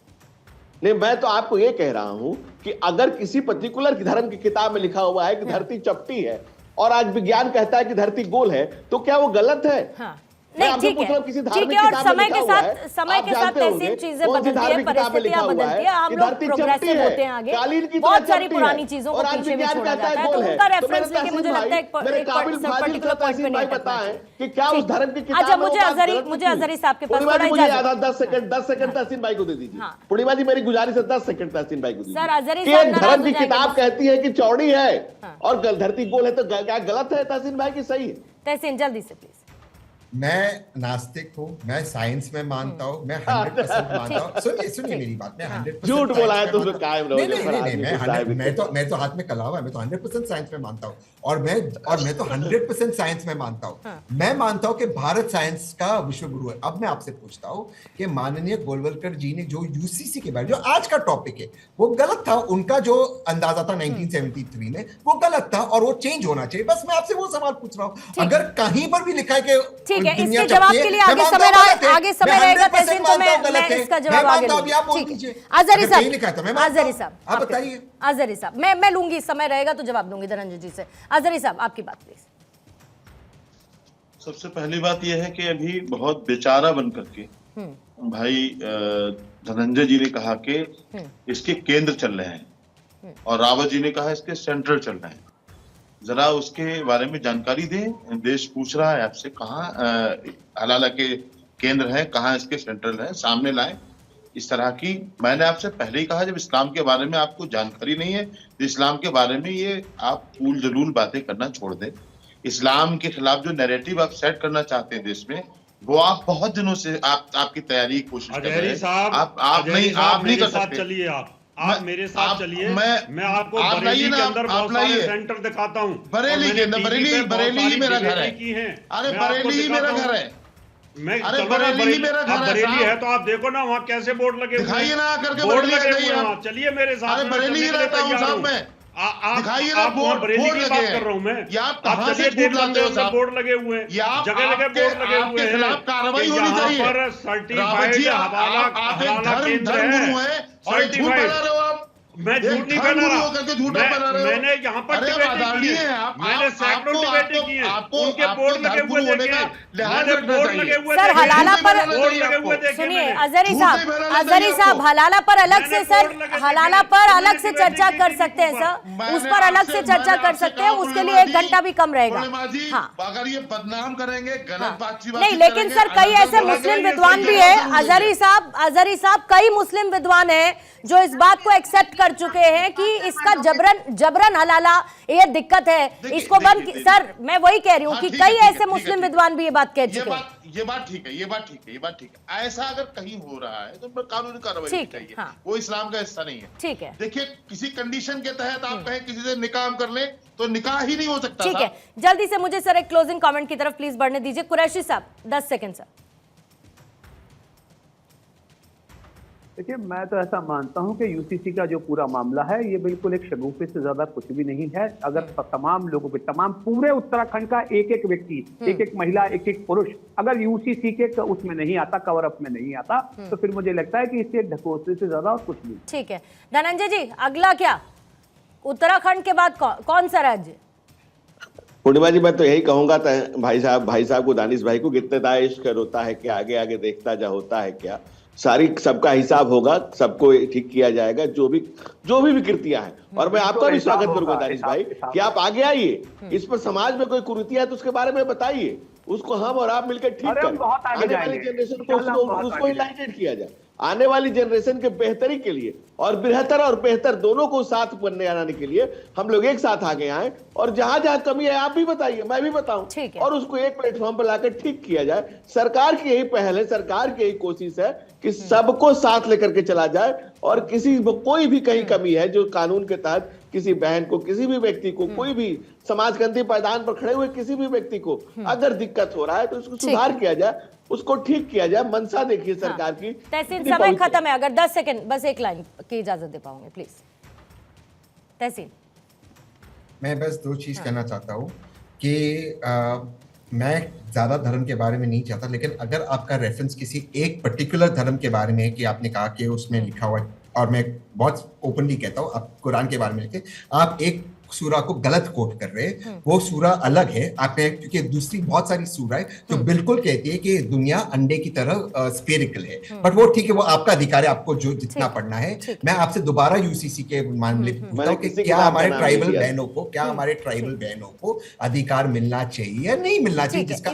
नहीं, मैं तो आपको ये कह रहा हूं कि अगर किसी पर्टिकुलर धर्म की किताब में लिखा हुआ है कि धरती चपटी है और आज विज्ञान कहता है कि धरती गोल है, तो क्या वो गलत है? हाँ। नहीं, ठीक है, ठीक है। और समय के साथ ऐसी चीजें बदलती है, परिस्थितियां बदलती है, हम लोग प्रोग्रेसिव होते हैं आगे, बहुत सारी पुरानी चीजों को पीछे भी छोड़ा जाता है, तो उनका रेफरेंस लेके मुझे लगता है एक पर्टिकुलर पॉइंट पे नहीं करना चाहिए कि क्या उस धर्म की किताब। अच्छा, मुझे अजहरी साहब के पास थोड़ा इजाजत, 10 सेकंड तहसीन भाई को दे दीजिए। पूर्णिमा जी, मेरी गुजारिश है 10 सेकंड तहसीन भाई को दीजिए। सर, अजहरी साहब धर्म की किताब कहती है कि चौड़ी है और धरती गोल है, तो क्या गलत है तहसीन भाई की सही है? तहसीन जल्दी से प्लीज। मैं नास्तिक हूँ, मैं साइंस में मानता हूँ, मैं 100% मानता हूँ। सुनिए मेरी बात, मैं 100% झूठ बोला है तो उसमें कायम रहो। नहीं, मैं तो हाथ में कलावा है, मैं तो 100% साइंस में मानता हूँ, और मैं तो 100% साइंस में मानता हूँ। मैं मानता हूँ कि भारत साइंस का विश्व गुरु है। अब मैं आपसे पूछता हूँ कि माननीय गोलवलकर जी ने जो यूसीसी के बारे, जो आज का टॉपिक है, वो गलत था, उनका जो अंदाजा था 1973 में वो गलत था और वो चेंज होना चाहिए। बस मैं आपसे वो सवाल पूछ रहा हूँ, अगर कहीं पर भी लिखा है कि इसके जवाब के लिए आगे समय रहेगा तहसीन, तो मैं इसका जवाब आगे लूंगी। अजहरी साहब आप बताइए। अजहरी साहब मैं लूंगी, समय रहेगा तो जवाब दूंगी धनंजय जी से। अजहरी साहब आपकी बात प्लीज। सबसे पहली बात यह है कि अभी बहुत बेचारा बन करके भाई धनंजय जी ने कहा कि इसके केंद्र चल रहे हैं और रावत जी ने कहा इसके सेंट्रल चल रहे हैं। जरा उसके बारे में जानकारी दें। देश पूछ रहा है आपसे, कहाँ हलाला के केंद्र है, कहाँ इसके सेंट्रल है, सामने लाएं। इस तरह की, मैंने आपसे पहले ही कहा, जब इस्लाम के बारे में आपको जानकारी नहीं है तो इस्लाम के बारे में ये आप फूल जलूल बातें करना छोड़ दें। इस्लाम के खिलाफ जो नैरेटिव आप सेट करना चाहते हैं देश में, वो आप बहुत दिनों से आपकी तैयारी की कोशिश कर रहे हैं। आप नहीं कर सकते। चलिए आप मेरे साथ चलिए, मैं आपको बरेली के अंदर बहुत सारे सेंटर दिखाता हूँ। बरेली ही मेरा घर है। अरे बरेली ही मेरा घर है। बरेली है तो आप देखो ना वहाँ कैसे बोर्ड लगे हुए हैं, ना करके बोर्ड लगे हुए हैं। चलिए मेरे साथ, बरेली ही रहता हूँ साहब मैं। दिखाइए ना बोर्ड, बरेली की बात कर रहा हूँ मैं। आप चलिए बोर्ड लगे हुए हैं, जगह जगह बोर्ड लगे हुए हैं, कार्रवाई होनी चाहिए। पर सर्टिफाइड हवाला केंद्र है, सर्टिफाइड। मैं झूठ नहीं बना रहा, मैंने यहाँ पर डिबेटें की है, मैंने सैकड़ों डिबेटें की हैं, उनके बोर्ड लगे हुए देखे, बोर्ड लगे हुए सर हलाला पर। सुनिए अजहरी साहब हलाला पर अलग से, सर हलाला पर अलग से चर्चा कर सकते हैं सर, उस पर अलग से चर्चा कर सकते हैं, उसके लिए 1 घंटा भी कम रहेगा। हाँ, अगर ये बदनाम करेंगे, गलत बातचीत नहीं, लेकिन सर कई ऐसे मुस्लिम विद्वान भी है अजहरी साहब, कई मुस्लिम विद्वान है जो इस बात को एक्सेप्ट कर चुके हैं कि इसका जबरन हलाला ये दिक्कत है, इसको बंद। सर मैं वही कह रही हूँ कि कई ऐसे मुस्लिम विद्वान भी ये बात कह चुके हैं। ये बात ठीक है, ये बात ठीक है, ये बात ठीक है। ऐसा अगर कहीं हो रहा है तो उन पर कानूनी कार्रवाई ठीक है, चाहिए। हाँ। वो इस्लाम का हिस्सा नहीं है। ठीक है, देखिए, किसी कंडीशन के तहत आप कहें किसी से निकाह हम कर लें तो निकाह ही नहीं हो सकता। ठीक है। जल्दी से मुझे सर एक क्लोजिंग कमेंट की तरफ प्लीज बढ़ने दीजिए। कुरैशी साहब 10 सेकंड सर। देखिए, मैं तो ऐसा मानता हूं कि यूसीसी का जो पूरा मामला है ये बिल्कुल एक शगुफे से ज्यादा कुछ भी नहीं है। अगर तमाम लोगों के, तमाम पूरे उत्तराखंड का एक एक व्यक्ति, एक एक महिला, एक एक पुरुष अगर यूसीसी के उसमें नहीं आता, कवर अप में नहीं आता, तो फिर मुझे लगता है कि इससे एक ढकोसले से ज्यादा और कुछ नहीं। ठीक है धनंजय जी, अगला क्या, उत्तराखंड के बाद कौन सा राज्य? पूर्णिमा जी, मैं तो यही कहूंगा भाई साहब को, दानिश भाई को, कितने दाइश होता है कि आगे आगे देखता जा होता है क्या। सबका हिसाब होगा, सबको ठीक किया जाएगा, जो भी विकृतियां हैं। और मैं आपका भी स्वागत करूंगा दानिश भाई कि आप आगे आइए, इस पर समाज में कोई कुरीतियां है तो उसके बारे में बताइए, उसको हम और आप मिलकर ठीक करें। आने वाली जनरेशन को उसको इनलाइटेड किया जाए, आने वाली जनरेशन के बेहतरी के लिए और बेहतर और बेहतर दोनों को साथ बनने आने के लिए हम लोग एक साथ आगे आए। और जहां जहां कमी है आप भी बताइए, मैं भी बताऊं, और उसको एक प्लेटफॉर्म पर लाकर ठीक किया जाए। सरकार की यही पहल है, सरकार की यही कोशिश है कि सबको साथ लेकर के चला जाए। और कोई भी कहीं कमी है जो कानून के तहत किसी बहन को, किसी भी व्यक्ति को, कोई भी समाज के अंतिम पायदान पर खड़े हुए किसी भी व्यक्ति को अगर दिक्कत हो रहा है तो उसको सुधार किया जाए, उसको ठीक किया जाए। मनसा देखिए सरकार की। तहसीन, समय खत्म है, अगर 10 सेकंड बस एक लाइन की इजाजत दे पाओगे प्लीज। तहसीन, मैं बस दो चीज कहना चाहता हूँ कि मैं ज्यादा धर्म के बारे में नहीं चाहता, लेकिन अगर आपका रेफरेंस किसी एक पर्टिकुलर धर्म के बारे में है कि आपने कहा कि उसमें लिखा हुआ, और मैं बहुत ओपनली कहता हूँ, आप कुरान के बारे में लिखे, आप एक सूरा को गलत कोट कर रहे हैं। वो सूरा अलग है आपने, क्योंकि दूसरी बहुत सारी सूरा है जो बिल्कुल कहती है कि दुनिया अंडे की तरह स्फेरिकल है। बट वो ठीक है, वो आपका अधिकार है, आपको जो जितना पढ़ना है। मैं आपसे दोबारा यूसीसी के मामले पूछता हूँ कि क्या हमारे ट्राइबल बहनों को, क्या हमारे ट्राइबल बहनों को अधिकार मिलना चाहिए या नहीं मिलना चाहिए, जिसका